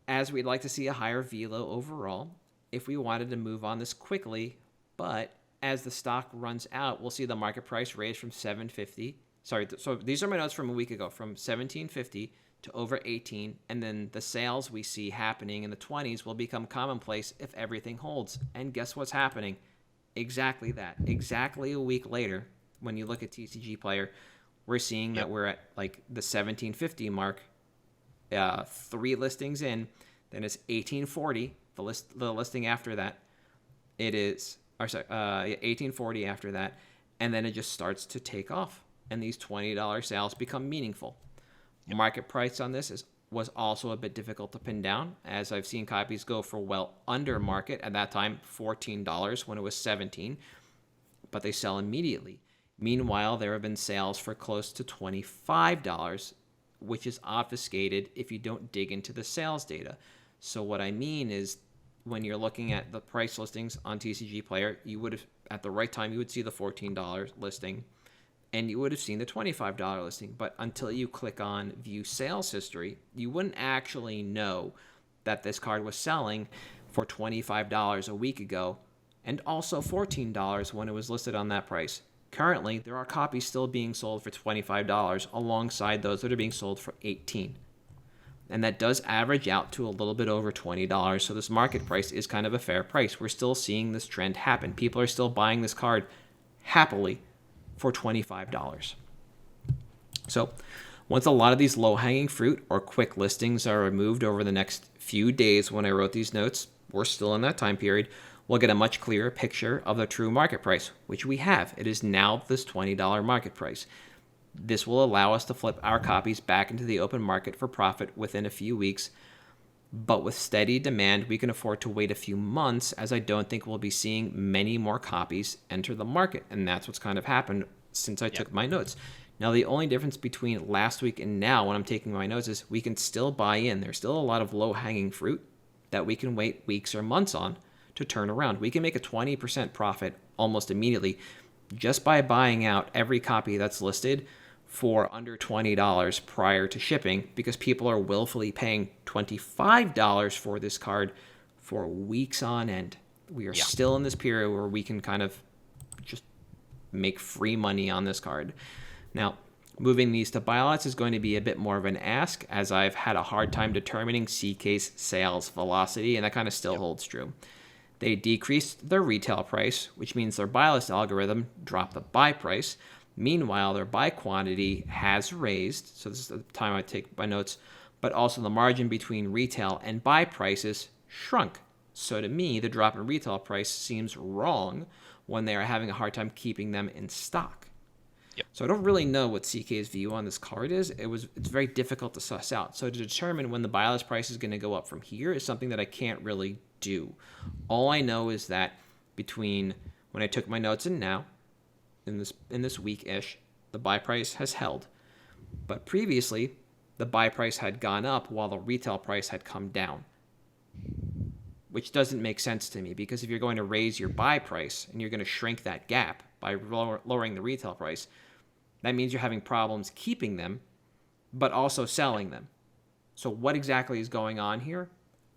as we'd like to see a higher velo overall if we wanted to move on this quickly. But as the stock runs out, we'll see the market price raise from $7.50. So these are my notes from a week ago, from $17.50 to over $18, and then the sales we see happening in the 20s will become commonplace if everything holds. And guess what's happening? Exactly that. Exactly a week later, when you look at TCG Player, we're seeing that we're at like the $17.50 mark. 3 listings in, then it's $18.40. The listing after that, it is. $18.40 after that, and then it just starts to take off, and these $20 sales become meaningful. Market price on this was also a bit difficult to pin down, as I've seen copies go for well under market at that time, $14 when it was $17, but they sell immediately. Meanwhile, there have been sales for close to $25 which is obfuscated if you don't dig into the sales data. So what I mean is, when you're looking at the price listings on TCG Player, you would have, at the right time, you would see the $14 listing, and you would have seen the $25 listing. But until you click on View Sales History, you wouldn't actually know that this card was selling for $25 a week ago, and also $14 when it was listed on that price. Currently, there are copies still being sold for $25 alongside those that are being sold for $18. And that does average out to a little bit over $20. So this market price is kind of a fair price. We're still seeing this trend happen. People are still buying this card happily for $25. So once a lot of these low-hanging fruit or quick listings are removed over the next few days, when I wrote these notes, we're still in that time period, we'll get a much clearer picture of the true market price, which we have. It is now this $20 market price. This will allow us to flip our copies back into the open market for profit within a few weeks. But with steady demand, we can afford to wait a few months, as I don't think we'll be seeing many more copies enter the market. And that's what's kind of happened since I took my notes. Now, the only difference between last week and now when I'm taking my notes is we can still buy in. There's still a lot of low-hanging fruit that we can wait weeks or months on to turn around. We can make a 20% profit almost immediately just by buying out every copy that's listed for under $20 prior to shipping, because people are willfully paying $25 for this card for weeks on end. We are still in this period where we can kind of just make free money on this card. Now, moving these to buy lots is going to be a bit more of an ask, as I've had a hard time determining CK's sales velocity, and that kind of still holds true. They decreased their retail price, which means their buy list algorithm dropped the buy price. Meanwhile, their buy quantity has raised, so this is the time I take my notes, but also the margin between retail and buy prices shrunk. So to me, the drop in retail price seems wrong when they are having a hard time keeping them in stock. So I don't really know what CK's view on this card is. It's very difficult to suss out. So to determine when the buy list price is going to go up from here is something that I can't really do. All I know is that between when I took my notes and now, in this week-ish, the buy price has held. But previously, the buy price had gone up while the retail price had come down, which doesn't make sense to me, because if you're going to raise your buy price and you're going to shrink that gap by lowering the retail price, that means you're having problems keeping them, but also selling them. So what exactly is going on here?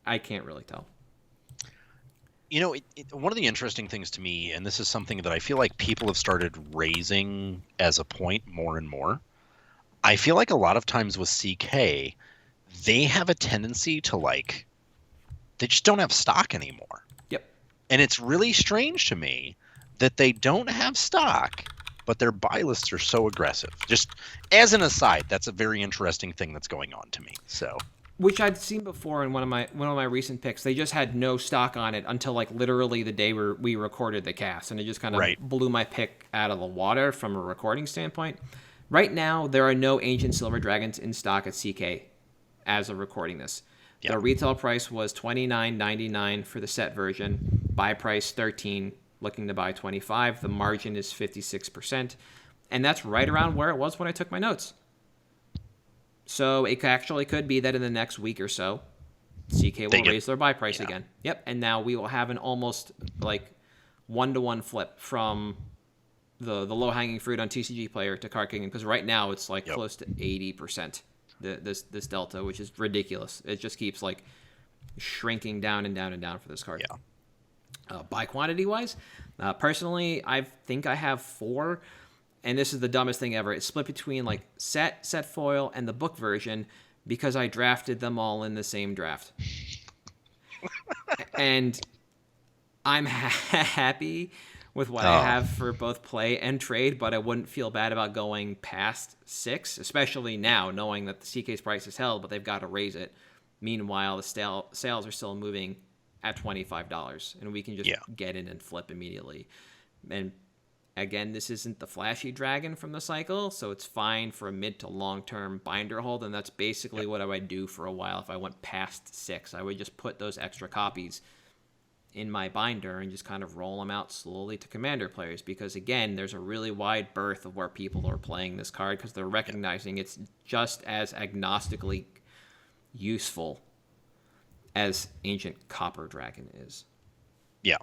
I can't really tell. You know, one of the interesting things to me, and this is something that I feel like people have started raising as a point more and more, I feel like a lot of times with CK, they have a tendency to they just don't have stock anymore. Yep. And it's really strange to me that they don't have stock, but their buy lists are so aggressive. Just as an aside, that's a very interesting thing that's going on to me. So, which I'd seen before in one of my recent picks. They just had no stock on it until literally the day we recorded the cast, and it just kind of blew my pick out of the water from a recording standpoint. Right now, there are no Ancient Silver Dragons in stock at CK as of recording this. Yep. The retail price was $29.99 for the set version. Buy price $13. Looking to buy $25. The margin is 56%, and that's right around where it was when I took my notes. So it actually could be that in the next week or so, CK will raise their buy price again. Yep, and now we will have an almost one-to-one flip from the low-hanging fruit on TCG Player to Card Kingdom, because right now it's close to 80%. This delta, which is ridiculous. It just keeps shrinking down and down and down for this card. Yeah. Buy quantity wise, personally, I think I have 4, and this is the dumbest thing ever. It's split between set foil, and the book version, because I drafted them all in the same draft. And I'm happy with what I have for both play and trade, but I wouldn't feel bad about going past 6, especially now, knowing that the CK's price is held, but they've got to raise it. Meanwhile, the sales are still moving at $25, and we can just get in and flip immediately. And again, this isn't the flashy dragon from the cycle, so it's fine for a mid to long-term binder hold, and that's basically what I would do for a while if I went past 6. I would just put those extra copies in my binder and just kind of roll them out slowly to Commander players, because again, there's a really wide berth of where people are playing this card because they're recognizing it's just as agnostically useful as Ancient Copper Dragon is. Yeah.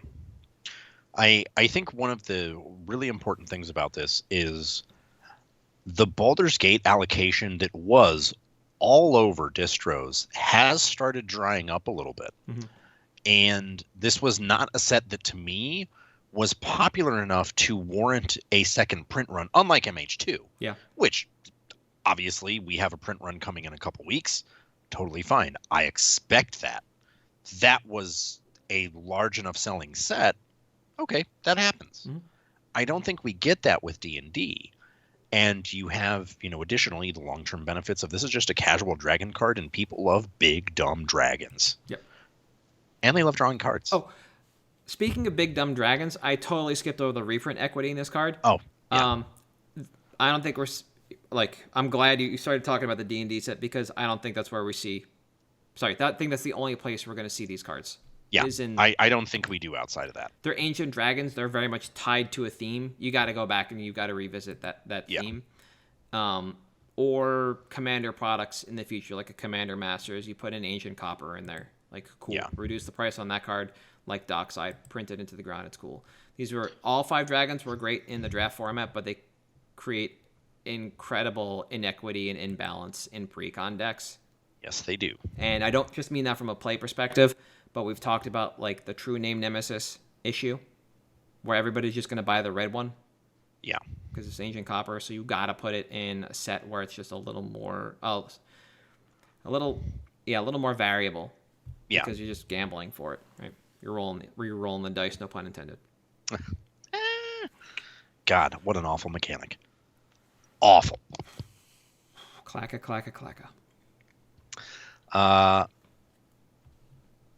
I think one of the really important things about this is the Baldur's Gate allocation that was all over distros has started drying up a little bit. Mm-hmm. And this was not a set that, to me, was popular enough to warrant a second print run, unlike MH2. Yeah. Which, obviously, we have a print run coming in a couple weeks. Totally fine. I expect that. That was a large enough selling set. Okay, that happens. Mm-hmm. I don't think we get that with D&D. And you have, additionally, the long-term benefits of this is just a casual dragon card, and people love big, dumb dragons. Yep. And they love drawing cards. Oh, speaking of big dumb dragons, I totally skipped over the reprint equity in this card. Oh, yeah. I don't think we're I'm glad you started talking about the D&D set, because I don't think that's where we see. Sorry, I think that's the only place we're going to see these cards. Yeah, I don't think we do outside of that. They're ancient dragons. They're very much tied to a theme. You got to go back and you got to revisit that theme. Or Commander products in the future, like a Commander Masters. You put an Ancient Copper in there. Like, cool. Yeah. Reduce the price on that card, like Dockside. Print it into the ground. It's cool. All 5 dragons were great in the draft format, but they create incredible inequity and imbalance in pre-con decks. Yes, they do. And I don't just mean that from a play perspective, but we've talked about like the True Name Nemesis issue, where everybody's just going to buy the red one. Yeah. Because it's Ancient Copper, so you got to put it in a set where it's just a little more, a little more variable. Yeah. Because you're just gambling for it, right? You're rolling the dice, no pun intended. God, what an awful mechanic. Awful. Clacka, clacka, clacka.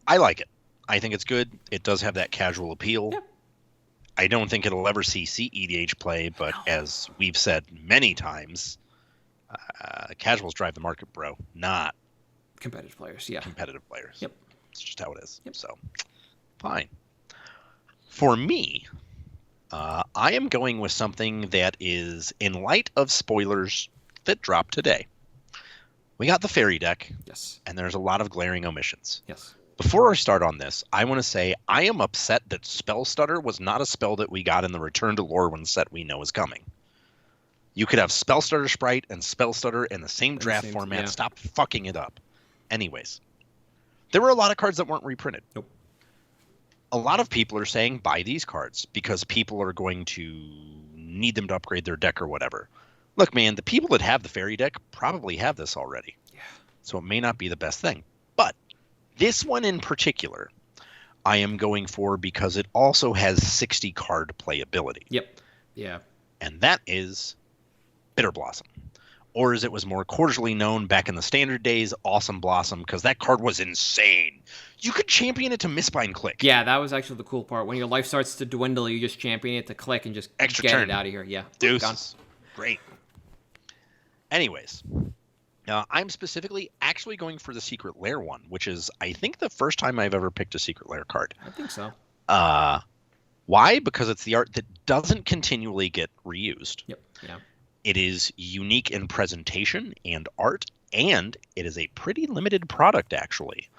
I like it. I think it's good. It does have that casual appeal. Yep. I don't think it'll ever see EDH play, but as we've said many times, casuals drive the market, bro, not competitive players. Yeah. Competitive players. Yep. It's just how it is. Yep. So, fine. For me, I am going with something that is in light of spoilers that dropped today. We got the fairy deck. Yes. And there's a lot of glaring omissions. Yes. Before I start on this, I want to say I am upset that Spell Stutter was not a spell that we got in the Return to Lorwyn set we know is coming. You could have Spell Stutter Sprite and Spell Stutter in the same draft format. Yeah. Stop fucking it up. Anyways, there were a lot of cards that weren't reprinted. Nope. A lot of people are saying buy these cards because people are going to need them to upgrade their deck or whatever. Look, man, the people that have the fairy deck probably have this already. Yeah. So it may not be the best thing. But this one in particular, I am going for because it also has 60 card playability. Yep. Yeah. And that is Bitter Blossom. Or as it was more cordially known back in the standard days, Awesome Blossom, because that card was insane. You could champion it to Mistbind Click. Yeah, that was actually the cool part. When your life starts to dwindle, you just champion it to click and just extra get turn. It out of here. Yeah. Deuces. Great. Anyways, I'm specifically actually going for the Secret Lair one, which is, I think, the first time I've ever picked a Secret Lair card. I think so. Why? Because it's the art that doesn't continually get reused. Yep. Yeah. It is unique in presentation and art, and it is a pretty limited product, actually,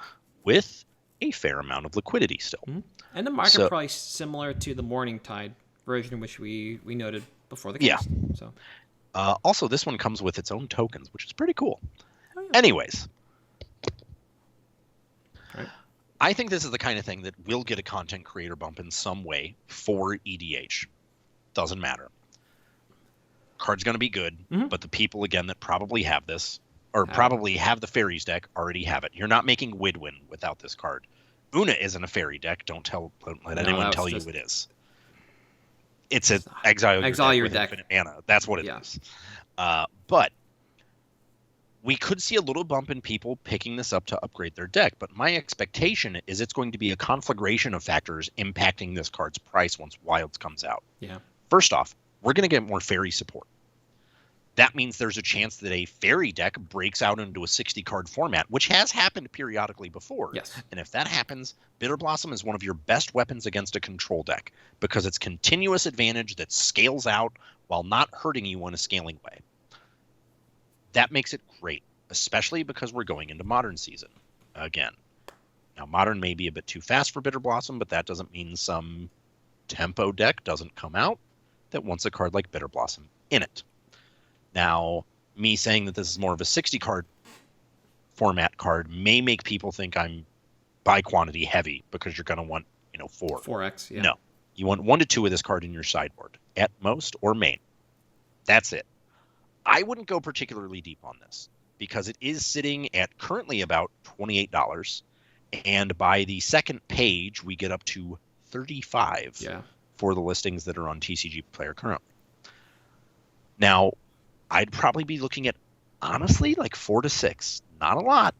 with a fair amount of liquidity still. Mm-hmm. And the market price similar to the Morningtide version, which we noted before the cast. Yeah. So. Also, this one comes with its own tokens, which is pretty cool. Oh, yeah. Anyways. Right. I think this is the kind of thing that will get a content creator bump in some way for EDH. Doesn't matter. Card's going to be good, but the people, again, that probably have this, or probably have the Fairies deck, already have it. You're not making Widwin without this card. Una isn't a Fairy deck. Don't let anyone tell you it is. It's an exile your deck with infinite mana. That's what it is. But we could see a little bump in people picking this up to upgrade their deck. But my expectation is it's going to be a conflagration of factors impacting this card's price once Wilds comes out. Yeah. First off, we're going to get more Fairy support. that means there's a chance that a fairy deck breaks out into a 60-card format, which has happened periodically before. Yes. And if that happens, Bitter Blossom is one of your best weapons against a control deck because it's continuous advantage that scales out while not hurting you in a scaling way. That makes it great, especially because we're going into Modern season again. Now, Modern may be a bit too fast for Bitter Blossom, but that doesn't mean some tempo deck doesn't come out that wants a card like Bitter Blossom in it. Now, me saying that this is more of a 60-card format card may make people think I'm buy quantity heavy because you're going to want, 4. 4x, yeah. No. You want 1 to 2 of this card in your sideboard, at most, or main. That's it. I wouldn't go particularly deep on this because it is sitting at currently about $28. And by the second page, we get up to $35 for the listings that are on TCG Player currently. Now, I'd probably be looking at, honestly, like 4 to 6. Not a lot.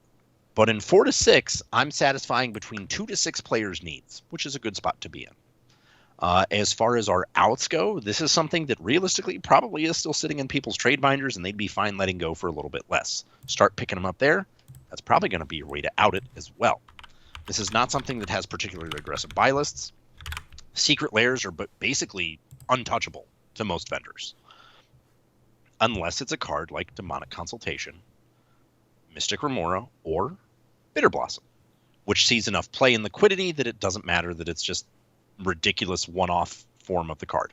But in 4 to 6, I'm satisfying between 2 to 6 players' needs, which is a good spot to be in. As far as our outs go, this is something that realistically probably is still sitting in people's trade binders, and they'd be fine letting go for a little bit less. Start picking them up there. That's probably going to be your way to out it as well. This is not something that has particularly aggressive buy lists. Secret Lairs are basically untouchable to most vendors. Unless it's a card like Demonic Consultation, Mystic Remora, or Bitter Blossom, which sees enough play and liquidity that it doesn't matter that it's just ridiculous one-off form of the card.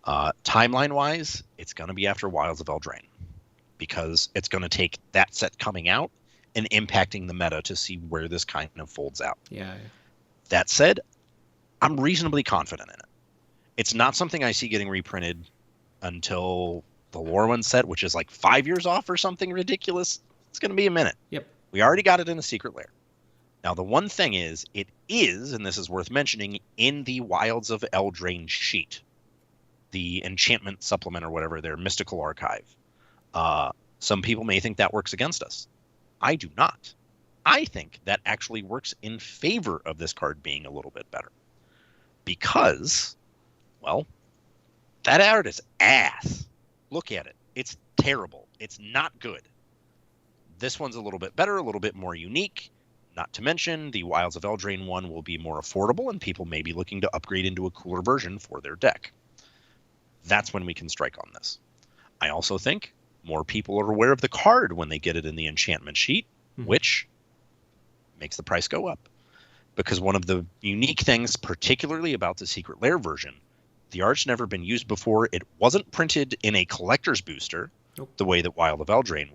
Timeline-wise, it's going to be after Wilds of Eldraine, because it's going to take that set coming out and impacting the meta to see where this kind of folds out. Yeah. That said, I'm reasonably confident in it. It's not something I see getting reprinted until the Lorwyn set, which is like 5 years off or something ridiculous. It's going to be a minute. Yep. We already got it in a Secret Lair. Now, the one thing is, it is, and this is worth mentioning, in the Wilds of Eldraine sheet, the enchantment supplement or whatever, their mystical archive. Some people may think that works against us. I do not. I think that actually works in favor of this card being a little bit better. Because, well, that art is ass. Look at it. It's terrible. It's not good. This one's a little bit better, a little bit more unique. Not to mention, the Wilds of Eldraine one will be more affordable, and people may be looking to upgrade into a cooler version for their deck. That's when we can strike on this. I also think more people are aware of the card when they get it in the enchantment sheet, which makes the price go up. Because one of the unique things, particularly about the Secret Lair version, the art's never been used before. It wasn't printed in a collector's booster, the way that Wilds of Eldraine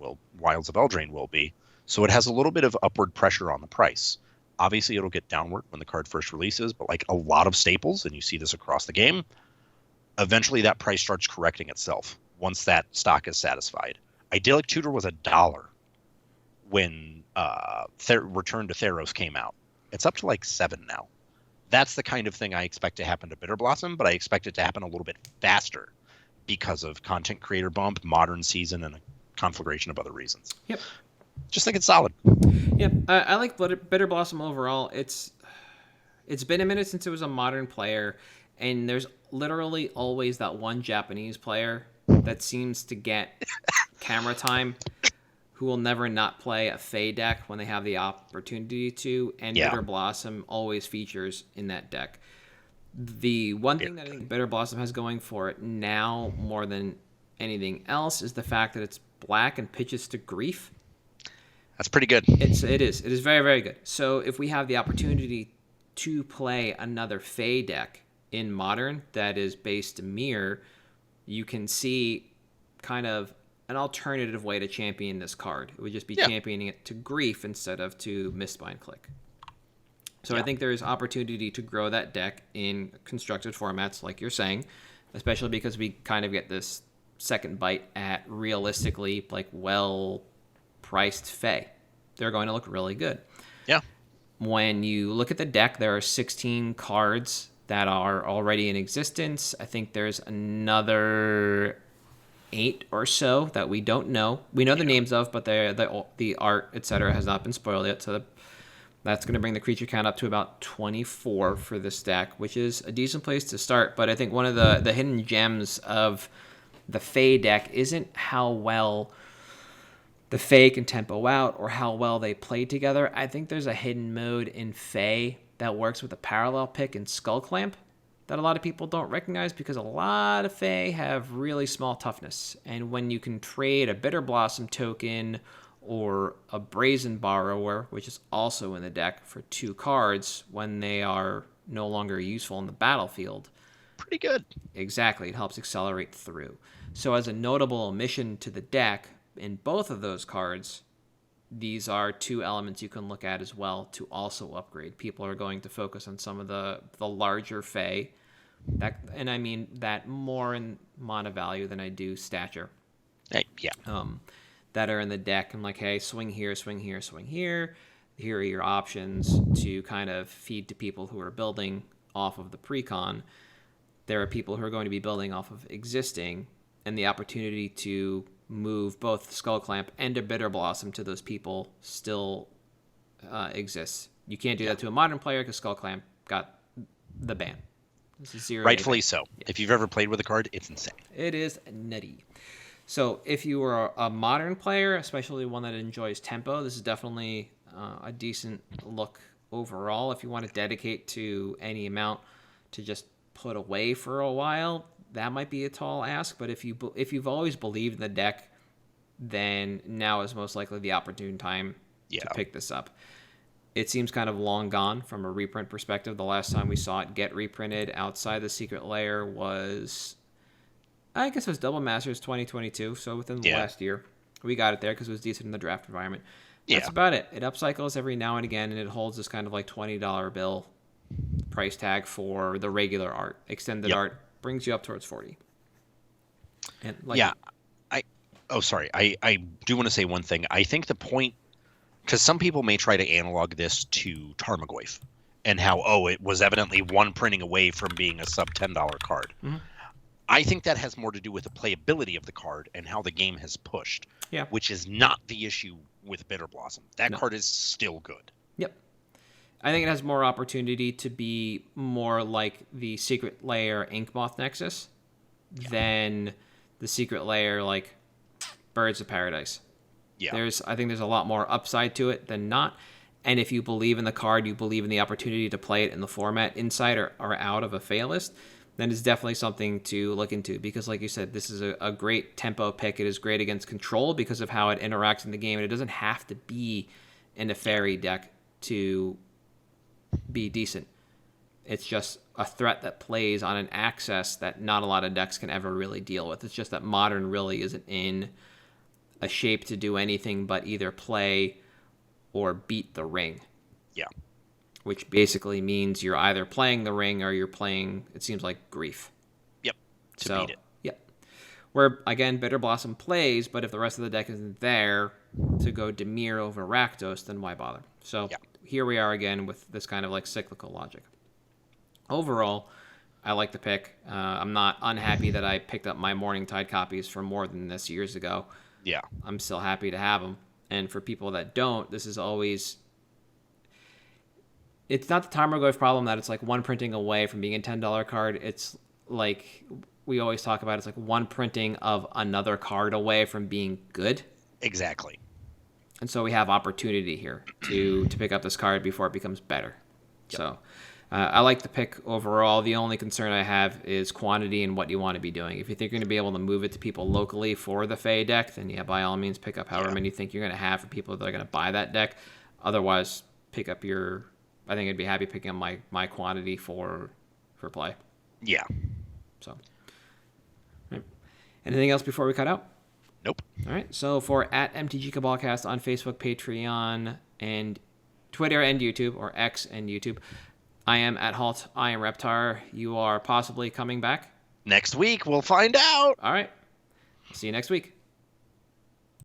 will be. So it has a little bit of upward pressure on the price. Obviously, it'll get downward when the card first releases, but like a lot of staples, and you see this across the game, eventually that price starts correcting itself once that stock is satisfied. Idyllic Tutor was $1 when Return to Theros came out. It's up to like $7 now. That's the kind of thing I expect to happen to Bitter Blossom, but I expect it to happen a little bit faster because of content creator bump, modern season, and a conflagration of other reasons. Yep. Just think it's solid. Yep. I like Bitter Blossom overall. It's been a minute since it was a modern player, and there's literally always that one Japanese player that seems to get camera time who will never not play a Fey deck when they have the opportunity to, and Bitter Blossom always features in that deck. The one thing that I think Bitter Blossom has going for it now more than anything else is the fact that it's black and pitches to Grief. That's pretty good. It is very, very good. So if we have the opportunity to play another Fey deck in Modern that is based Mirror, you can see kind of an alternative way to champion this card. It would just be championing it to Grief instead of to Mistbind Click. So I think there is opportunity to grow that deck in constructed formats, like you're saying, especially because we kind of get this second bite at realistically like well-priced Fey. They're going to look really good. Yeah. When you look at the deck, there are 16 cards that are already in existence. I think there's another 8 or so that we don't know. We know the names of, but the art, etc., has not been spoiled yet. So that's going to bring the creature count up to about 24 for this deck, which is a decent place to start. But I think one of the hidden gems of the Fae deck isn't how well the Fae can tempo out or how well they play together. I think there's a hidden mode in Fae that works with a parallel pick and Skull Clamp that a lot of people don't recognize because a lot of Fae have really small toughness. And when you can trade a Bitter Blossom token or a Brazen Borrower, which is also in the deck, for 2 cards when they are no longer useful in the battlefield. Pretty good. Exactly. It helps accelerate through. So as a notable omission to the deck, in both of those cards, these are 2 elements you can look at as well to also upgrade. People are going to focus on some of the larger Fae, and I mean that more in mana value than I do stature. Yeah. That are in the deck. I'm like, hey, swing here, swing here, swing here. Here are your options to kind of feed to people who are building off of the precon. There are people who are going to be building off of existing, and the opportunity to move both Skull Clamp and a Bitter Blossom to those people still exists. You can't do that to a modern player because Skull Clamp got the ban. This is 0. Rightfully so. Yeah. If you've ever played with a card, it's insane. It is nutty. So if you are a modern player, especially one that enjoys tempo, this is definitely a decent look overall. If you want to dedicate to any amount to just put away for a while, that might be a tall ask. But if you've always believed in the deck, then now is most likely the opportune time to pick this up. It seems kind of long gone from a reprint perspective. The last time we saw it get reprinted outside the Secret Lair was, I guess it was Double Masters 2022, so within the last year. We got it there because it was decent in the draft environment. That's about it. It upcycles every now and again, and it holds this kind of like $20 bill price tag for the regular art. Extended art brings you up towards 40. And I do want to say one thing. I think the point, because some people may try to analog this to Tarmogoyf and how, it was evidently one printing away from being a sub $10 card. Mm-hmm. I think that has more to do with the playability of the card and how the game has pushed, which is not the issue with Bitter Blossom. That card is still good. Yep. I think it has more opportunity to be more like the Secret Lair Inkmoth Nexus than the Secret Lair like Birds of Paradise. Yeah. I think there's a lot more upside to it than not. And if you believe in the card, you believe in the opportunity to play it in the format inside or out of a Fae list, then it's definitely something to look into because, like you said, this is a great tempo pick. It is great against control because of how it interacts in the game, and it doesn't have to be in a fairy deck to be decent. It's just a threat that plays on an axis that not a lot of decks can ever really deal with. It's just that Modern really isn't in a shape to do anything but either play or beat the ring. Yeah. Which basically means you're either playing the ring or you're playing, it seems like, Grief. Yep. To beat it. Yep. Where, again, Bitter Blossom plays, but if the rest of the deck isn't there to go Dimir over Rakdos, then why bother? So here we are again with this kind of like cyclical logic. Overall, I like the pick. I'm not unhappy that I picked up my Morningtide copies for more than this years ago. Yeah. I'm still happy to have them. And for people that don't, this is always... It's not the Tarmogoyf problem that it's like one printing away from being a $10 card. It's like we always talk about, it's like one printing of another card away from being good. Exactly. And so we have opportunity here to pick up this card before it becomes better. Yep. So I like the pick overall. The only concern I have is quantity and what you want to be doing. If you think you're going to be able to move it to people locally for the Fae deck, then by all means pick up however many you think you're going to have for people that are going to buy that deck. Otherwise, pick up your... I think I'd be happy picking up my quantity for play. Yeah. So, right. Anything else before we cut out? Nope. All right. So for at MtG Cabalcast on Facebook, Patreon, and Twitter and YouTube, or X and YouTube, I am at Halt. I am Reptar. You are possibly coming back next week. We'll find out. All right. See you next week.